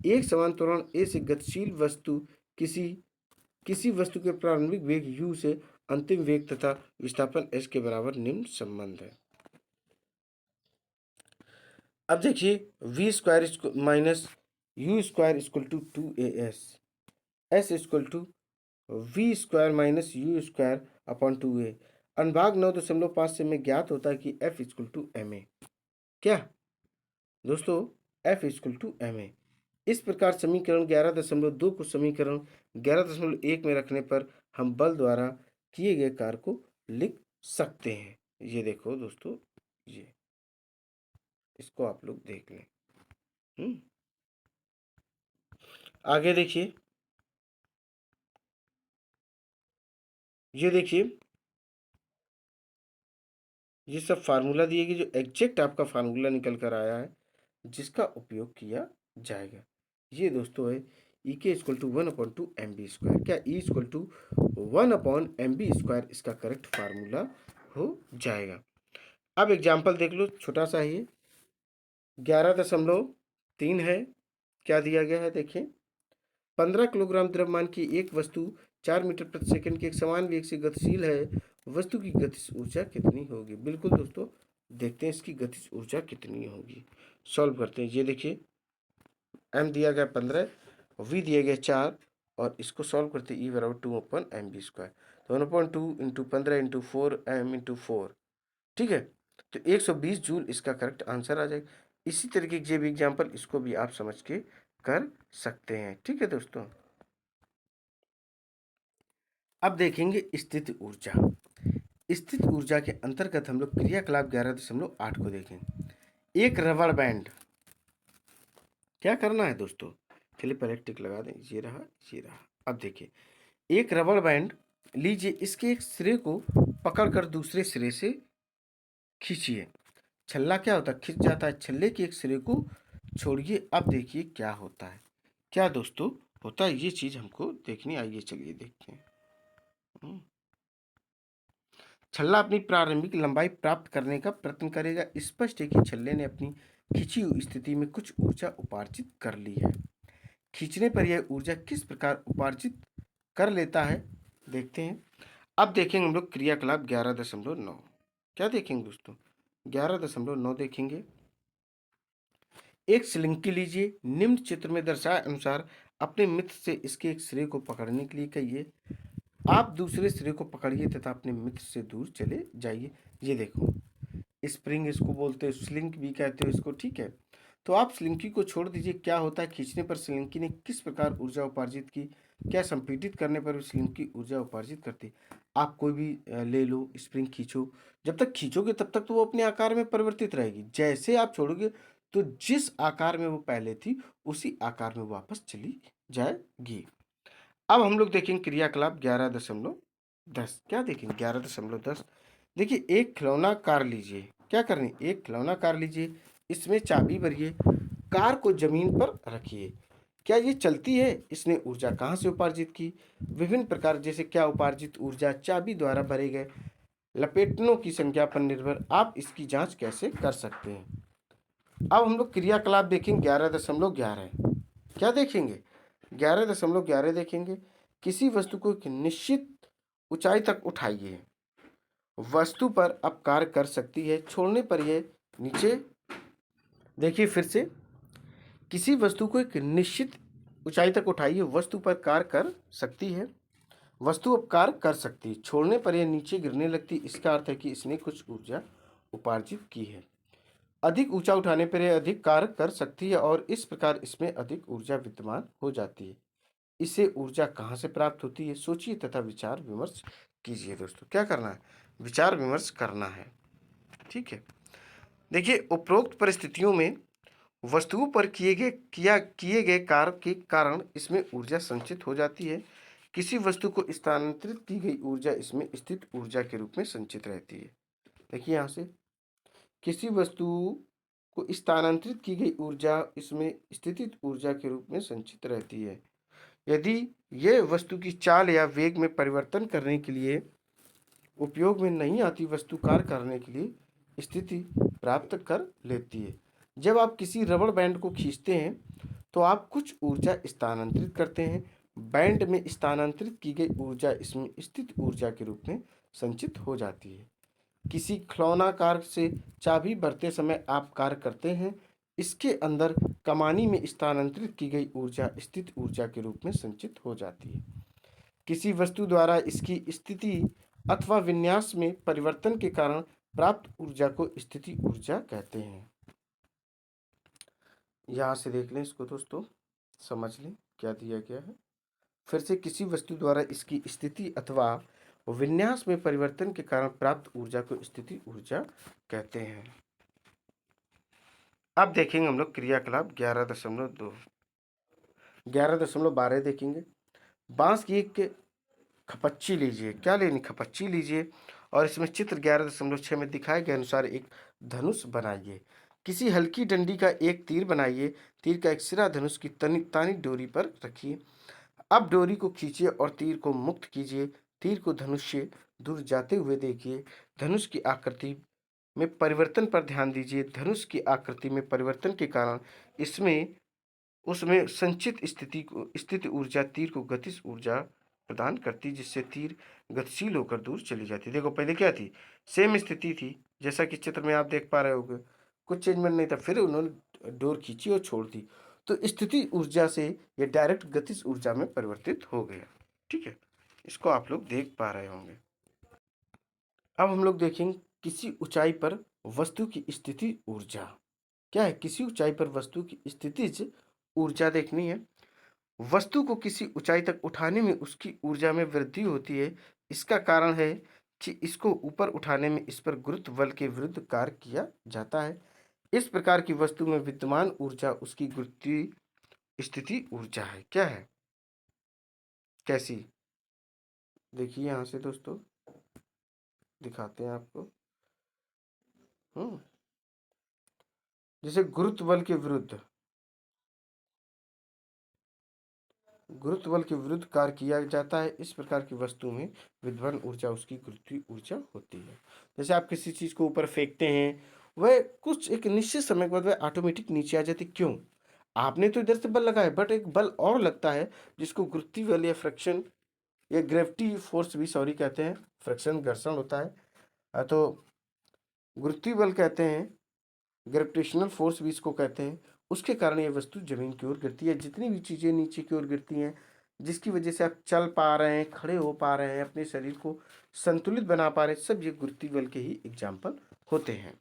एक समान त्वरण a से गतिशील वस्तु किसी वस्तु के प्रारंभिक वेग u से अंतिम वेग तथा विस्थापन s के बराबर निम्न संबंध है। अब देखिए v square minus u square equal to 2as, s equal to V square minus U square upon 2a। अनुभाग 9.5 से हमें ज्ञात होता है कि F equal to M A. क्या दोस्तों, F equal to M A. इस प्रकार समीकरण 11.2 को समीकरण 11.1 में रखने पर हम बल द्वारा किए गए कार्य को लिख सकते हैं। ये देखो दोस्तों, ये इसको आप लोग देख लें। आगे देखिए, ये देखिए, ये सब फार्मूला दिए गए, जो एग्जैक्ट आपका फार्मूला निकल कर आया है जिसका उपयोग किया जाएगा। ये दोस्तों है ई के इक्वल टू 1/2 mb²। क्या ई इक्वल टू 1/mb², इसका करेक्ट फार्मूला हो जाएगा। अब एग्जाम्पल देख लो, छोटा सा ही 11.3 है। क्या दिया गया है देखिए, 15 किलोग्राम द्रव्यमान की एक वस्तु 4 मीटर प्रति सेकंड के एक समान वेग से गतिशील है। वस्तु की गतिज ऊर्जा कितनी होगी? बिल्कुल दोस्तों, देखते हैं इसकी गतिज ऊर्जा कितनी होगी। सॉल्व करते हैं। ये देखिए, m दिया गया 15, v दिया गया 4, और इसको सॉल्व करते हैं। e बराबर 2/mb²। तो 1/2 इंटू 15 इंटू 4m इंटू 4, ठीक है। तो 120 जूल इसका करेक्ट आंसर आ जाएगा। इसी तरीके के भी एग्जाम्पल, इसको भी आप समझ के कर सकते हैं। ठीक है दोस्तों, अब देखेंगे स्थिति ऊर्जा। स्थिति ऊर्जा के अंतर्गत हम लोग क्रियाकलाप 11.8 को देखें। एक रबड़ बैंड, क्या करना है दोस्तों, चलिए पहले टिक लगा दें। ये रहा, ये रहा। अब देखिए, एक रबड़ बैंड लीजिए, इसके एक सिरे को पकड़कर दूसरे सिरे से खींचिए। छल्ला क्या होता है, खिंच जाता है। छल्ले के एक सिरे को छोड़िए। अब देखिए क्या होता है। क्या दोस्तों होता है, ये चीज हमको देखनी। आइए चलिए देखते हैं। छल्ला अपनी प्रारंभिक लंबाई प्राप्त करने का प्रयत्न करेगा। स्पष्ट है कि छल्ले ने अपनी खिंची हुई स्थिति में कुछ ऊर्जा उपार्जित कर ली है। खींचने पर यह ऊर्जा किस प्रकार उपार्जित कर लेता है, देखते हैं। अब देखेंगे हम लोग क्रियाकलाप 11.9। क्या देखेंगे दोस्तों, 11.9 देखेंगे। एक स्लिंकी लीजिए, निम्न चित्र में दर्शाए अनुसार अपने मित्र से इसके एक सिरे को पकड़ने के लिए कहिए। आप दूसरे सिरे को पकड़िए तथा अपने मित्र से दूर चले जाइए। ये देखो, स्प्रिंग इसको बोलते हो, स्लिंक भी कहते हो इसको, ठीक है। तो आप स्लिंकी को छोड़ दीजिए। क्या होता है, खींचने पर स्लिंकी ने किस प्रकार ऊर्जा उपार्जित की? क्या संपीड़ित करने पर स्लिंकी ऊर्जा उपार्जित करती? आप कोई भी ले लो, स्प्रिंग खींचो, जब तक खींचोगे तब तक तो वो अपने आकार में परिवर्तित रहेगी। जैसे आप छोड़ोगे तो जिस आकार में वो पहले थी उसी आकार में वापस चली जाएगी। अब हम लोग देखेंगे क्रियाकलाप 11.10। क्या देखेंगे 11.10? देखिए, एक खिलौना कार लीजिए। क्या करनी, एक खिलौना कार लीजिए, इसमें चाबी भरिए, कार को जमीन पर रखिए। क्या ये चलती है? इसने ऊर्जा कहाँ से उपार्जित की? विभिन्न प्रकार, जैसे क्या उपार्जित ऊर्जा चाबी द्वारा भरे गए लपेटनों की संख्या पर निर्भर। आप इसकी जांच कैसे कर सकते हैं? अब हम लोग क्रियाकलाप देखेंगे 11.11। क्या देखेंगे, 11.11 देखेंगे। किसी वस्तु को एक निश्चित ऊंचाई तक उठाइए। वस्तु पर अब कार्य कर सकती है, छोड़ने पर यह नीचे। देखिए फिर से, किसी वस्तु को एक निश्चित ऊंचाई तक उठाइए, वस्तु पर कार्य कर सकती है। वस्तु अब कार्य कर सकती है, छोड़ने पर यह नीचे गिरने लगती। इसका अर्थ है कि इसने कुछ ऊर्जा उपार्जित की है। अधिक ऊंचा उठाने पर यह अधिक कार्य कर सकती है और इस प्रकार इसमें अधिक ऊर्जा विद्यमान हो जाती है। इसे ऊर्जा कहाँ से प्राप्त होती है, सोचिए तथा विचार विमर्श कीजिए। दोस्तों क्या करना है, विचार विमर्श करना है। ठीक है, देखिए, उपरोक्त परिस्थितियों में वस्तुओं पर किए गए कार्य के कारण इसमें ऊर्जा संचित हो जाती है। किसी वस्तु को स्थानांतरित की गई ऊर्जा इसमें स्थित ऊर्जा के रूप में संचित रहती है। देखिए यहाँ से, किसी वस्तु को स्थानांतरित की गई ऊर्जा इसमें स्थितिज ऊर्जा के रूप में संचित रहती है। यदि यह वस्तु की चाल या वेग में परिवर्तन करने के लिए उपयोग में नहीं आती, वस्तु कार्य करने के लिए स्थिति प्राप्त कर लेती है। जब आप किसी रबड़ बैंड को खींचते हैं तो आप कुछ ऊर्जा स्थानांतरित करते हैं। बैंड में स्थानांतरित की गई ऊर्जा इसमें स्थित ऊर्जा के रूप में संचित हो जाती है। किसी खिलौना कार से चाबी भरते समय आप कार्य करते हैं। इसके अंदर कमानी में स्थानांतरित की गई ऊर्जा स्थित ऊर्जा के रूप में संचित हो जाती है। किसी वस्तु द्वारा इसकी स्थिति अथवा विन्यास में परिवर्तन के कारण प्राप्त ऊर्जा को स्थिति ऊर्जा कहते हैं। यहाँ से देख लें इसको दोस्तों, समझ लें क्या दिया गया है। फिर से, किसी वस्तु द्वारा इसकी स्थिति अथवा विन्यास में परिवर्तन के कारण प्राप्त ऊर्जा को स्थिति ऊर्जा कहते हैं। अब देखेंगे हम लोग क्रियाकलाप 11.2 11.12 देखेंगे। बांस की एक खपच्ची लीजिए। क्या लेनी? खपच्ची लीजिए और इसमें चित्र 11.6 में दिखाए गए अनुसार एक धनुष बनाइए। किसी हल्की डंडी का एक तीर बनाइए। तीर का एक सिरा धनुष की तानी डोरी पर रखिए। अब डोरी को खींचिए और तीर को मुक्त कीजिए। तीर को धनुष से दूर जाते हुए देखिए। धनुष की आकृति में परिवर्तन पर ध्यान दीजिए। धनुष की आकृति में परिवर्तन के कारण इसमें उसमें संचित स्थिति ऊर्जा तीर को गतिज ऊर्जा प्रदान करती, जिससे तीर गतिशील होकर दूर चली जाती। देखो पहले क्या थी? सेम स्थिति थी, जैसा कि चित्र में आप देख पा रहे होगे, कुछ चेंजमेंट नहीं था। फिर उन्होंने डोर खींची और छोड़ दी, तो स्थिति ऊर्जा से ये डायरेक्ट गतिज ऊर्जा में परिवर्तित हो गया। ठीक है, इसको आप लोग देख पा रहे होंगे। अब हम लोग देखेंगे किसी ऊंचाई पर वस्तु की स्थिति ऊर्जा। क्या है? किसी ऊंचाई पर वस्तु की स्थितिज ऊर्जा देखनी है। वस्तु को किसी ऊंचाई तक उठाने में उसकी ऊर्जा में वृद्धि होती है। इसका कारण है कि इसको ऊपर उठाने में इस पर गुरुत्व बल के विरुद्ध कार्य किया जाता है। इस प्रकार की वस्तु में विद्यमान ऊर्जा उसकी गुरुत्वीय स्थिति ऊर्जा है। क्या है? कैसी? देखिए यहाँ से दोस्तों दिखाते हैं आपको। जैसे गुरुत्व बल के विरुद्ध कार्य किया जाता है। इस प्रकार की वस्तु में विद्यमान ऊर्जा उसकी गुरुत्वीय ऊर्जा होती है। जैसे आप किसी चीज को ऊपर फेंकते हैं, वह कुछ एक निश्चित समय के बाद वह ऑटोमेटिक नीचे आ जाती। क्यों? आपने तो इधर से बल लगाया, बट एक बल और लगता है जिसको गुरुत्वीय बल या फ्रिक्शन या ग्रेविटी फोर्स भी सॉरी कहते हैं। फ्रिक्शन घर्षण होता है, तो गुरुत्वीय बल कहते हैं, ग्रेविटेशनल फोर्स भी इसको कहते हैं। उसके कारण ये वस्तु जमीन की ओर गिरती है। जितनी भी चीजें नीचे की ओर गिरती हैं, जिसकी वजह से आप चल पा रहे हैं, खड़े हो पा रहे हैं, अपने शरीर को संतुलित बना पा रहे हैं, सब ये गुरुत्वीय बल के ही एग्जाम्पल होते हैं।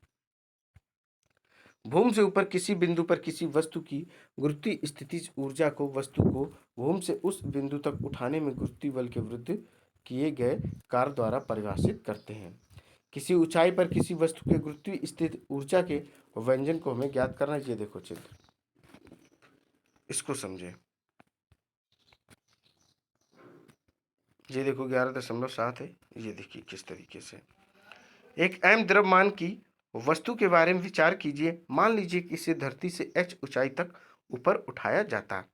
भूमि से ऊपर किसी बिंदु पर किसी वस्तु की गुरुत्वीय स्थितिज ऊर्जा को वस्तु को भूमि से उस बिंदु तक उठाने में गुरुत्वीय बल के विरुद्ध किए गए कार्य द्वारा परिभाषित करते हैं। किसी ऊंचाई पर किसी वस्तु के गुरुत्वीय स्थित ऊर्जा के व्यंजन को हमें ज्ञात करना है। ये देखो चित्र, इसको समझे। ये देखो 11.7 है। ये देखिए किस तरीके से एक m द्रव्यमान की वस्तु के बारे में विचार कीजिए। मान लीजिए कि इसे धरती से h ऊंचाई तक ऊपर उठाया जाता।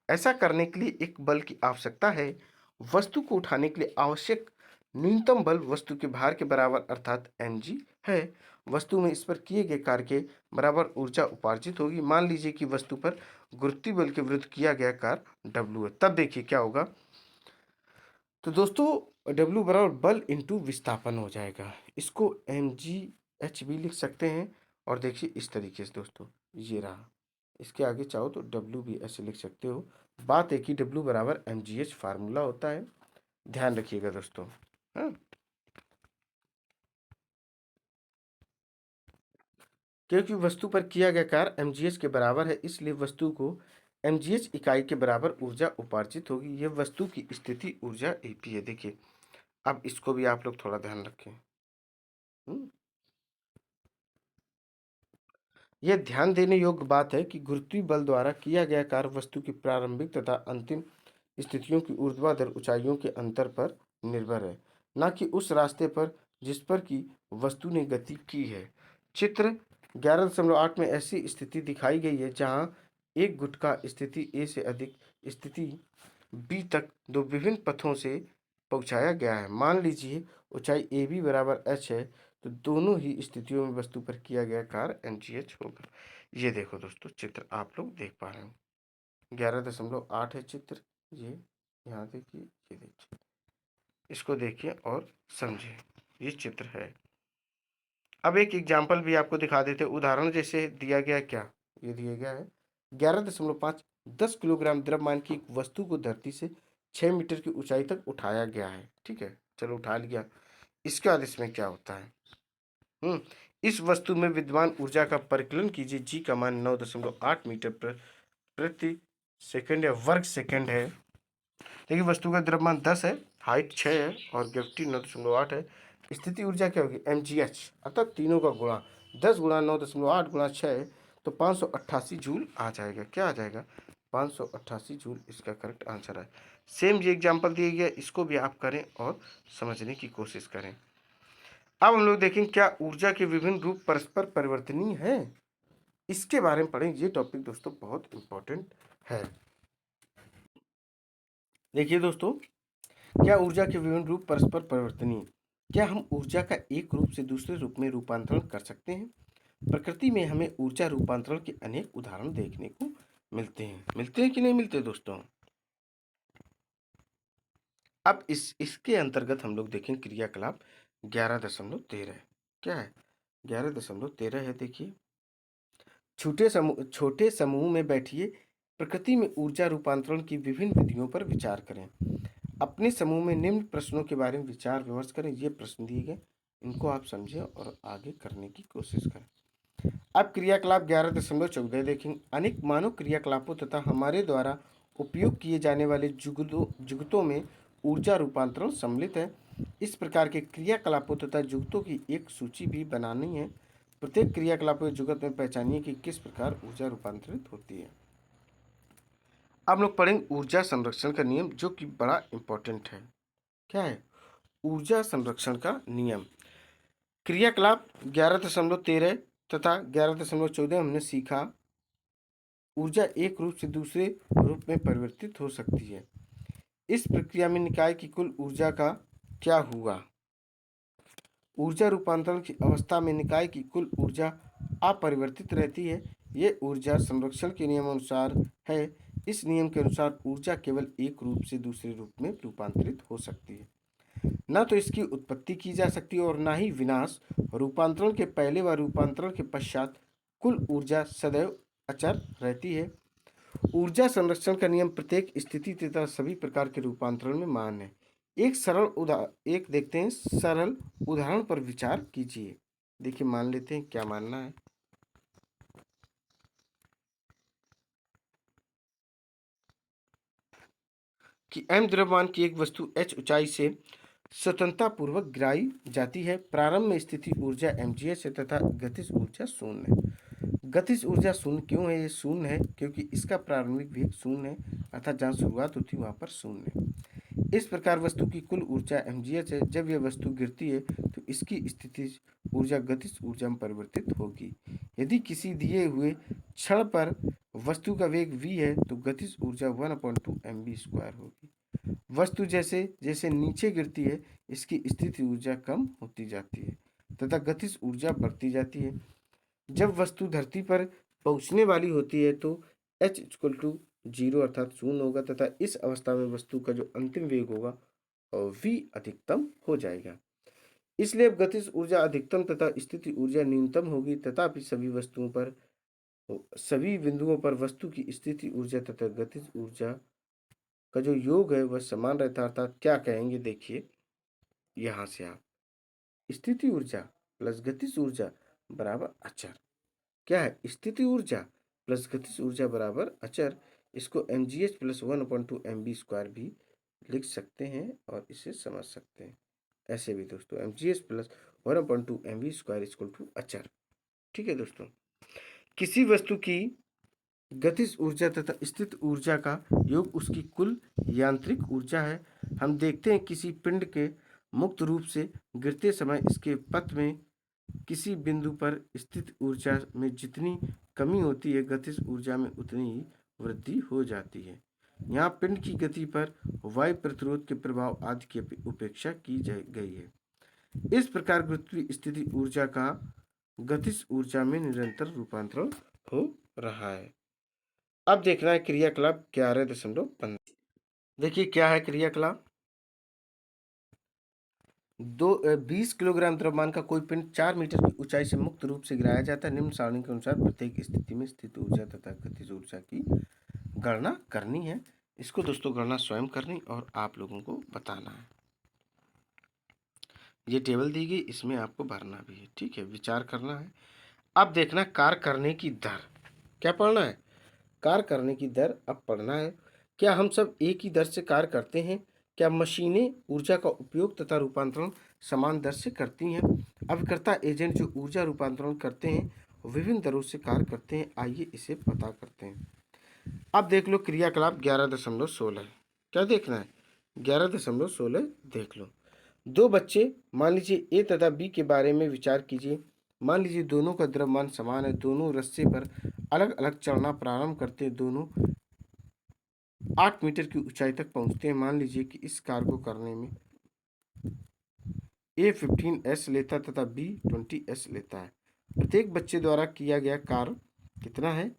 ऐसा करने के लिए एक बल की आवश्यकता है। वस्तु को उठाने के लिए आवश्यक न्यूनतम बल वस्तु के भार के बराबर अर्थात mg है। वस्तु में इस पर किए गए कार्य के बराबर ऊर्जा उपार्जित होगी। मान लीजिए कि वस्तु पर गुरुत्वीय बल के विरुद्ध किया गया कार्य W है। तब देखिए क्या होगा। तो दोस्तों W बराबर बल इंटू विस्थापन हो जाएगा। इसको mgh भी लिख सकते हैं। और देखिए इस तरीके से दोस्तों, ये रहा। इसके आगे चाहो तो W भी ऐसे लिख सकते हो। बात है कि W बराबर mgh फार्मूला होता है, ध्यान रखिएगा दोस्तों। हाँ, क्योंकि वस्तु पर किया गया कार्य mgh के बराबर है, इसलिए वस्तु को mgh इकाई के बराबर ऊर्जा उपार्जित होगी। यह वस्तु की स्थिति ऊर्जा AP है। देखिए, अब इसको भी आप लोग थोड़ा ध्यान रखें। यह ध्यान देने योग्य बात है कि गुरुत्वीय बल द्वारा किया गया कार्य वस्तु की प्रारंभिक तथा अंतिम स्थितियों की ऊर्ध्वाधर ऊंचाइयों के अंतर पर निर्भर है, न कि उस रास्ते पर जिस पर की वस्तु ने गति की है। चित्र 11.8 में ऐसी स्थिति दिखाई गई है जहां एक गुट का स्थिति A से अधिक स्थिति B तक दो विभिन्न पथों से पहुंचाया गया है। मान लीजिए ऊंचाई AB बराबर h है, तो दोनों ही स्थितियों में वस्तु पर किया गया कार्य mgh होगा। ये देखो दोस्तों, चित्र आप लोग देख पा रहे हैं। 11.8 है चित्र। ये यहाँ देखिए, ये देखिए, इसको देखिए और समझिए। ये चित्र है। अब एक एग्जाम्पल भी आपको दिखा देते हैं। उदाहरण जैसे दिया गया, क्या ये दिया गया है 11.5 10 किलोग्राम द्रव्यमान की एक वस्तु को धरती से 6 मीटर की ऊंचाई तक उठाया गया है। ठीक है, चलो उठा लिया। इसके बाद इसमें क्या होता है? इस वस्तु में विद्यमान ऊर्जा का परिकलन कीजिए। जी का मान 9.8 मीटर प्रति सेकंड या वर्ग सेकंड है। देखिए वस्तु का द्रव्यमान 10 है, हाइट 6 है और ग्रेविटी 9.8 है। स्थिति ऊर्जा क्या होगी? mgh, अर्थात तीनों का गुणा 10 गुणा 9.8 गुणा 6 तो 588 जूल आ जाएगा। क्या आ जाएगा? 588 जूल इसका करेक्ट आंसर है। सेम ये एग्जाम्पल दिया गया, इसको भी आप करें और समझने की कोशिश करें। अब हम लोग देखें क्या ऊर्जा के विभिन्न रूप परस्पर परिवर्तनीय है, इसके बारे में पढ़ें। ये टॉपिक दोस्तों बहुत इंपॉर्टेंट है। देखिए दोस्तों, क्या ऊर्जा के विभिन्न रूप परस्पर परिवर्तनीय? क्या हम ऊर्जा का एक रूप से दूसरे रूप में रूपांतरण कर सकते हैं? प्रकृति में हमें ऊर्जा रूपांतरण के अनेक उदाहरण देखने को मिलते हैं कि नहीं मिलते दोस्तों? अब इसके अंतर्गत हम लोग देखें क्रियाकलाप 11.13। क्या है? 11.13 है। देखिए, छोटे समूह में बैठिए, प्रकृति में ऊर्जा रूपांतरण की विभिन्न विधियों पर विचार करें। अपने समूह में निम्न प्रश्नों के बारे में विचार विमर्श करें। ये प्रश्न दिए गए, इनको आप समझें और आगे करने की कोशिश करें। अब क्रियाकलाप 11.14 देखेंगे। अनेक मानव क्रियाकलापों तथा हमारे द्वारा उपयोग किए जाने वाले जुगतों में ऊर्जा रूपांतरण सम्मिलित है। इस प्रकार के क्रियाकलापों तथा जुगतों की एक सूची भी बनानी है। प्रत्येक क्रियाकलाप के जुगत में पहचानिए कि किस प्रकार ऊर्जा रूपांतरित होती है। अब लोग पढ़ेंगे ऊर्जा संरक्षण का नियम, जो कि बड़ा इंपॉर्टेंट है। क्या है? ऊर्जा संरक्षण का नियम। क्रियाकलाप 11.13 तथा 11.14 हमने सीखा, ऊर्जा एक रूप से दूसरे रूप में परिवर्तित हो सकती है। इस प्रक्रिया में निकाय की कुल ऊर्जा का क्या हुआ? ऊर्जा रूपांतरण की अवस्था में निकाय की कुल ऊर्जा अपरिवर्तित रहती है। ये ऊर्जा संरक्षण के नियमानुसार है। इस नियम के अनुसार ऊर्जा केवल एक रूप से दूसरे रूप में रूपांतरित हो सकती है, न तो इसकी उत्पत्ति की जा सकती है और न ही विनाश। रूपांतरण के पहले व रूपांतरण के पश्चात कुल ऊर्जा सदैव अचर रहती है। ऊर्जा संरक्षण का नियम प्रत्येक स्थिति तथा सभी प्रकार के रूपांतरण में मान्य है। एक देखते हैं, सरल उदाहरण पर विचार कीजिए। देखिए, मान लेते हैं, क्या मानना है कि m द्रव्यमान की एक वस्तु h ऊंचाई से स्वतंत्रता पूर्वक गिराई जाती है। प्रारंभ में स्थिति ऊर्जा mgh है तथा गतिज ऊर्जा शून्य है। गतिज ऊर्जा शून्य क्यों है? ये शून्य है क्योंकि इसका प्रारंभिक वेग शून्य है, अर्थात जहाँ शुरुआत होती है वहाँ पर शून्य है। इस प्रकार वस्तु की कुल ऊर्जा mgh है। जब यह वस्तु गिरती है तो इसकी स्थिति ऊर्जा गतिज ऊर्जा में परिवर्तित होगी। यदि किसी दिए हुए क्षण पर वस्तु का वेग v है तो गतिज ऊर्जा 1/2 mv² होगी। वस्तु जैसे जैसे नीचे गिरती है इसकी स्थिति ऊर्जा कम होती जाती है तथा गतिज ऊर्जा बढ़ती जाती है। जब वस्तु धरती पर पहुंचने वाली होती है तो h = 0 अर्थात शून्य होगा तथा इस अवस्था में वस्तु का जो अंतिम वेग होगा v अधिकतम हो जाएगा। इसलिए अब गतिज ऊर्जा अधिकतम तथा स्थिति ऊर्जा न्यूनतम होगी। तथापि सभी बिंदुओं पर वस्तु की स्थिति ऊर्जा तथा गतिज ऊर्जा का जो योग है वह समान रहता है। अर्थात क्या कहेंगे? देखिए, यहां से आप स्थिति ऊर्जा प्लस गतिज ऊर्जा बराबर अचर। क्या है? स्थिति ऊर्जा प्लस गतिज ऊर्जा बराबर अचर। इसको mgh + 1/2 mv² भी लिख सकते हैं और इसे समझ सकते हैं। ऐसे भी दोस्तों mgh + 1/2 mv² = अचर। ठीक है दोस्तों, किसी वस्तु की गतिज ऊर्जा तथा स्थित ऊर्जा का योग उसकी कुल यांत्रिक ऊर्जा है। हम देखते हैं किसी पिंड के मुक्त रूप से गिरते समय इसके पथ में किसी बिंदु पर स्थित ऊर्जा में जितनी कमी होती है गतिज ऊर्जा में उतनी ही वृद्धि हो जाती है। यहाँ पिंड की गति पर वायु प्रतिरोध के प्रभाव आदि की उपेक्षा की गई है। इस प्रकार गुरुत्वीय स्थिति ऊर्जा का गतिज ऊर्जा में निरंतर रूपांतरण हो रहा है। अब देखना है क्रियाकलाप 11.15। देखिए क्या है क्रियाकलाप। 20 किलोग्राम द्रव्यमान का कोई पिंड 4 मीटर की ऊंचाई से मुक्त रूप से गिराया जाता है। निम्न सारणी के अनुसार प्रत्येक स्थिति में स्थित ऊर्जा तथा गतिज ऊर्जा की गणना करनी है। इसको दोस्तों गणना स्वयं करनी और आप लोगों को बताना है। ये टेबल दी गई, इसमें आपको भरना भी है, ठीक है, विचार करना है। अब देखना कार्य करने की दर, क्या पढ़ना है? कार्य करने की दर अब पढ़ना है। क्या हम सब एक ही दर से कार्य करते हैं? क्या मशीनें ऊर्जा का उपयोग तथा रूपांतरण समान दर से करती हैं? अभिकर्ता एजेंट जो ऊर्जा रूपांतरण करते हैं विभिन्न दरों से कार्य करते हैं। आइए इसे पता करते हैं। अब देख लो क्रियाकलाप 11.16, क्या देखना है? 11.16 देख लो। दो बच्चे, मान लीजिए ए तथा बी के बारे में विचार कीजिए। मान लीजिए दोनों का द्रव्यमान समान है, दोनों रस्से पर अलग अलग चढ़ना प्रारंभ करते हैं, दोनों 8 मीटर की ऊंचाई तक पहुंचते हैं। मान लीजिए कि इस कार्य को करने में ए 15s लेता तथा बी 20s लेता है। प्रत्येक बच्चे द्वारा किया गया कार्य कितना है?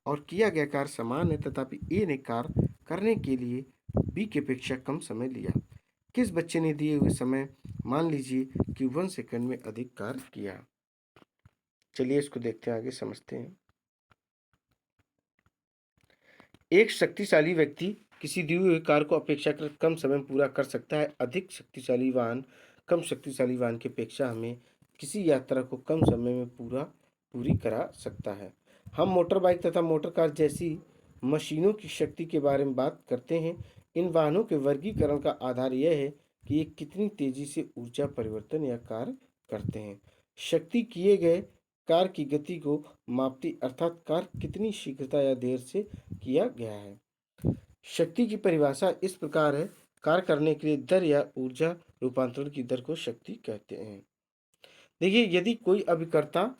और किया गया कार्य समान है, तथापि ए ने कार्य करने के लिए बी की अपेक्षा कम समय लिया। किस बच्चे ने दिए हुए समय, मान लीजिए कि 1 सेकंड में अधिक कार्य किया? चलिए इसको देखते हैं, आगे समझते हैं। एक शक्तिशाली व्यक्ति किसी दिए हुए कार्य को अपेक्षाकृत कम समय में पूरा कर सकता है। अधिक शक्तिशाली वाहन कम शक्तिशाली वाहन की अपेक्षा हमें किसी यात्रा को कम समय में पूरी करा सकता है। हम मोटर बाइक तथा मोटर कार जैसी मशीनों की शक्ति के बारे में बात करते हैं। इन वाहनों के वर्गीकरण का आधार यह है कि ये कितनी तेजी से ऊर्जा परिवर्तन या कार्य करते हैं। शक्ति किए गए कार की गति को मापती, अर्थात कार कितनी शीघ्रता या देर से किया गया है। शक्ति की परिभाषा इस प्रकार है, कार्य करने के लिए दर या ऊर्जा रूपांतरण की दर को शक्ति कहते हैं। देखिए, यदि कोई अभिकर्ता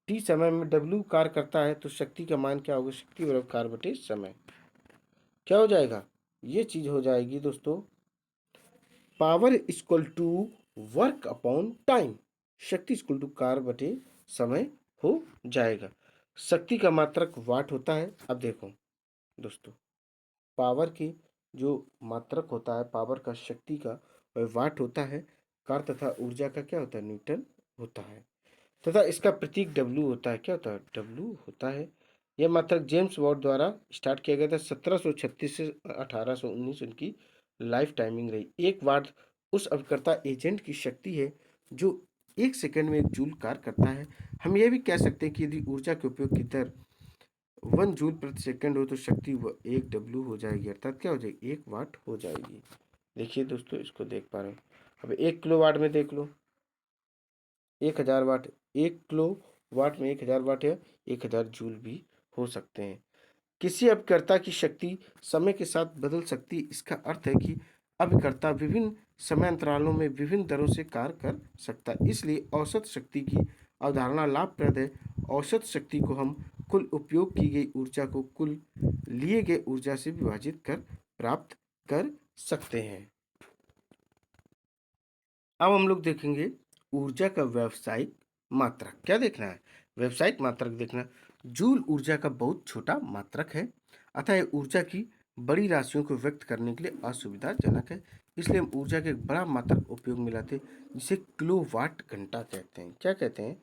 टी समय में W कार्य करता है तो शक्ति का मान क्या होगा? शक्ति बराबर कार्य बटे समय। क्या हो जाएगा? ये चीज हो जाएगी दोस्तों, power equal to work upon time. शक्ति इक्वल टू कार्य बटे समय हो जाएगा। शक्ति का मात्रक वाट होता है। अब देखो दोस्तों, पावर की जो मात्रक होता है, पावर का, शक्ति का, वह वाट होता है। कार्य तथा ऊर्जा का क्या होता है? न्यूटन होता है। तथा इसका प्रतीक डब्ल्यू होता है। क्या होता है? डब्ल्यू होता है। यह मात्रक जेम्स वॉट द्वारा स्टार्ट किया गया था। 1736 से 1819 उनकी लाइफ टाइमिंग रही। एक वाट उस अभिकर्ता एजेंट की शक्ति है जो 1 सेकंड में 1 जूल कार्य करता है। हम यह भी कह सकते हैं कि यदि ऊर्जा के उपयोग की दर 1 जूल प्रति सेकंड हो तो शक्ति 1 डब्ल्यू हो जाएगी, अर्थात क्या हो जाएगी? 1 वाट हो जाएगी। देखिए दोस्तों, इसको देख पा रहे हो। अब 1 किलो वाट में देख लो, 1000 वाट। 1 किलो वाट में 1000 वाट है, 1000 जूल भी हो सकते हैं। किसी अभिकर्ता की शक्ति समय के साथ बदल सकती है। इसका अर्थ है कि अभिकर्ता विभिन्न समय अंतरालों में विभिन्न दरों से कार्य कर सकता है। इसलिए औसत शक्ति की अवधारणा लाभप्रद है। औसत शक्ति को हम कुल उपयोग की गई ऊर्जा को कुल लिए गए ऊर्जा से विभाजित कर प्राप्त कर सकते हैं। अब हम लोग देखेंगे ऊर्जा का व्यावसायिक मात्रक। क्या देखना है? व्यावसायिक मात्रक देखना। जूल ऊर्जा का बहुत छोटा मात्रक है, अतः यह ऊर्जा की बड़ी राशियों को व्यक्त करने के लिए असुविधाजनक है। इसलिए हम ऊर्जा के एक बड़ा मात्रक उपयोग में लाते हैं, जिसे किलोवाट घंटा कहते हैं। क्या कहते हैं?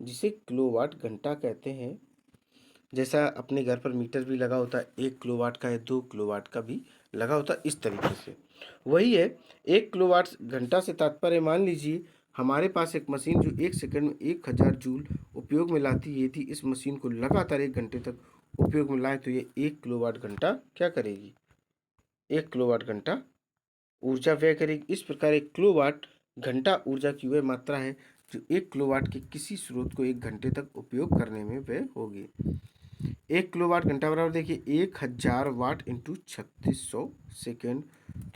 जिसे किलोवाट घंटा कहते हैं। जैसा अपने घर पर मीटर भी लगा होता है, 1 किलोवाट का या 2 किलोवाट का भी लगा होता है, इस तरीके से वही है। 1 किलोवाट घंटा से तात्पर्य, मान लीजिए हमारे पास एक मशीन जो 1 सेकंड में 1000 जूल उपयोग में लाती है। यदि इस मशीन को लगातार 1 घंटे तक उपयोग में लाए तो ये 1 किलोवाट घंटा क्या करेगी? 1 किलोवाट घंटा ऊर्जा व्यय करेगी। इस प्रकार 1 किलोवाट घंटा ऊर्जा की वह मात्रा है जो 1 किलोवाट के किसी स्रोत को 1 घंटे तक उपयोग करने में व्यय होगी। 1 किलोवाट घंटा बराबर, देखिए 1000 वाट इंटू 3600 सेकेंड।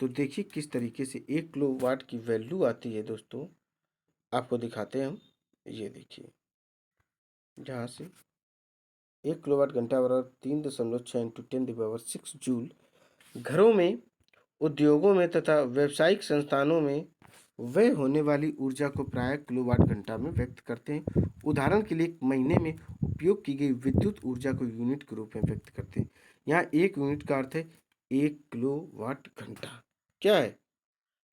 तो देखिए किस तरीके से 1 किलोवाट की वैल्यू आती है दोस्तों, आपको दिखाते हैं हम। ये देखिए, जहाँ से 1 किलोवाट घंटा बराबर 3.6 इंटू 10⁻6 जूल। घरों में, उद्योगों में तथा व्यावसायिक संस्थानों में व्यय होने वाली ऊर्जा को प्रायः किलोवाट घंटा में व्यक्त करते हैं। उदाहरण के लिए एक महीने में उपयोग की गई विद्युत ऊर्जा को यूनिट के रूप में व्यक्त करते हैं। यहाँ 1 यूनिट का अर्थ है 1 किलोवाट घंटा। क्या है?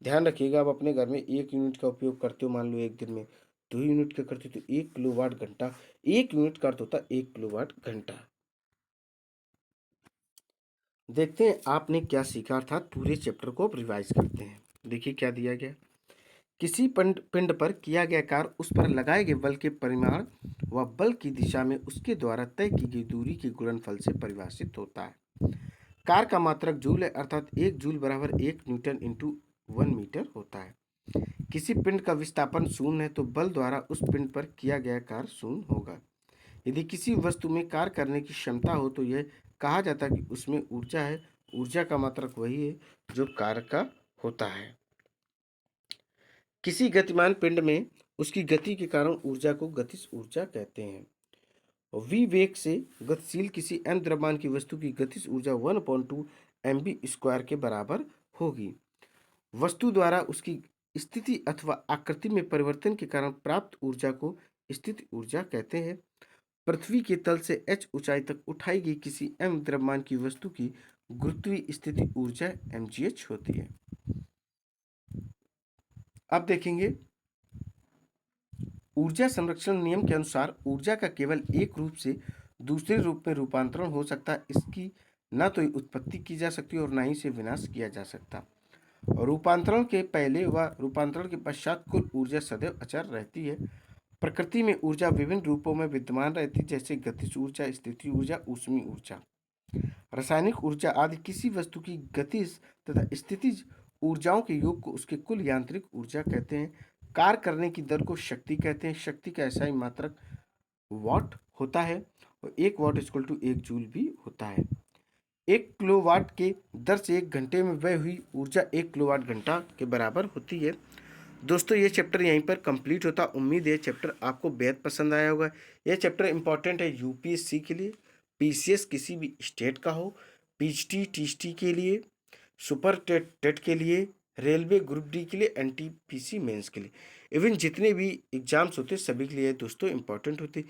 ध्यान रखिएगा, आप अपने घर में 1 यूनिट का उपयोग करते हो, मान लो एक दिन में 2 यूनिट का करते हो तो 1 किलोवाट घंटा, 1 यूनिट का अर्थ होता है 1 किलोवाट घंटा। देखते हैं आपने क्या सीखा, अर्थात पूरे चैप्टर को अब रिवाइज करते हैं। देखिए क्या दिया गया। किसी पिंड पिंड पर किया गया कार्य उस पर लगाए गए बल के परिमाण व बल की दिशा में उसके द्वारा तय की गई दूरी के गुणनफल से परिभाषित होता है। कार्य का मात्रक जूल है, अर्थात 1 जूल बराबर 1 न्यूटन इंटू 1 मीटर होता है। किसी पिंड का विस्थापन शून्य है तो बल द्वारा उस पिंड पर किया गया कार्य शून्य होगा। यदि किसी वस्तु में कार्य करने की क्षमता हो तो यह कहा जाता है कि उसमें ऊर्जा है। ऊर्जा का मात्रक वही है जो कार्य का होता है। किसी गतिमान पिंड में उसकी गति के कारण ऊर्जा को गतिज ऊर्जा कहते हैं। v वेग से गतिशील किसी m द्रव्यमान की वस्तु की गतिज ऊर्जा 1/2 mv² के बराबर होगी। वस्तु द्वारा उसकी स्थिति अथवा आकृति में परिवर्तन के कारण प्राप्त ऊर्जा को स्थिति ऊर्जा कहते हैं। पृथ्वी के तल से h ऊंचाई तक उठाई गई किसी m द्रव्यमान की वस्तु की गुरुत्वीय स्थिति ऊर्जा mgh होती है। अब देखेंगे ऊर्जा संरक्षण नियम के अनुसार ऊर्जा का केवल एक रूप से दूसरे रूप में रूपांतरण हो सकता है। इसकी न तो उत्पत्ति की जा सकती और न ही इसे विनाश किया जा सकता। रूपांतरण के पहले व रूपांतरण के पश्चात कुल ऊर्जा सदैव अचर रहती है। प्रकृति में ऊर्जा विभिन्न रूपों में विद्यमान रहती है, जैसे गतिज ऊर्जा, स्थिति ऊर्जा, ऊष्मीय ऊर्जा, रासायनिक ऊर्जा आदि। किसी वस्तु की गतिज तथा स्थितिज ऊर्जाओं के योग को उसके कुल यांत्रिक ऊर्जा कहते हैं। कार्य करने की दर को शक्ति कहते हैं। शक्ति का ऐसा ही मात्रक वाट होता है और 1 वाट इक्वल टू 1 जूल भी होता है। 1 किलोवाट के दर से 1 घंटे में व्यय हुई ऊर्जा 1 किलोवाट घंटा के बराबर होती है। दोस्तों ये चैप्टर यहीं पर कंप्लीट होता। उम्मीद है चैप्टर आपको बेहद पसंद आया होगा। यह चैप्टर इंपॉर्टेंट है यूपीएससी के लिए, पीसीएस किसी भी स्टेट का हो, पीएचटी टीएसटी के लिए, सुपर टेट के लिए, रेलवे ग्रुप डी के लिए, एनटीपीसी मेंस के लिए, इवन जितने भी एग्जाम्स होते सभी के लिए दोस्तों इंपॉर्टेंट होते।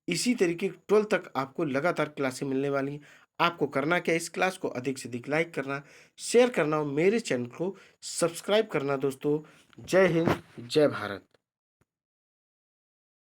इसी तरीके 12 तक आपको लगातार क्लासें मिलने वाली हैं। आपको करना क्या है, इस क्लास को अधिक से अधिक लाइक करना, शेयर करना और मेरे चैनल को सब्सक्राइब करना दोस्तों। जय हिंद, जय भारत।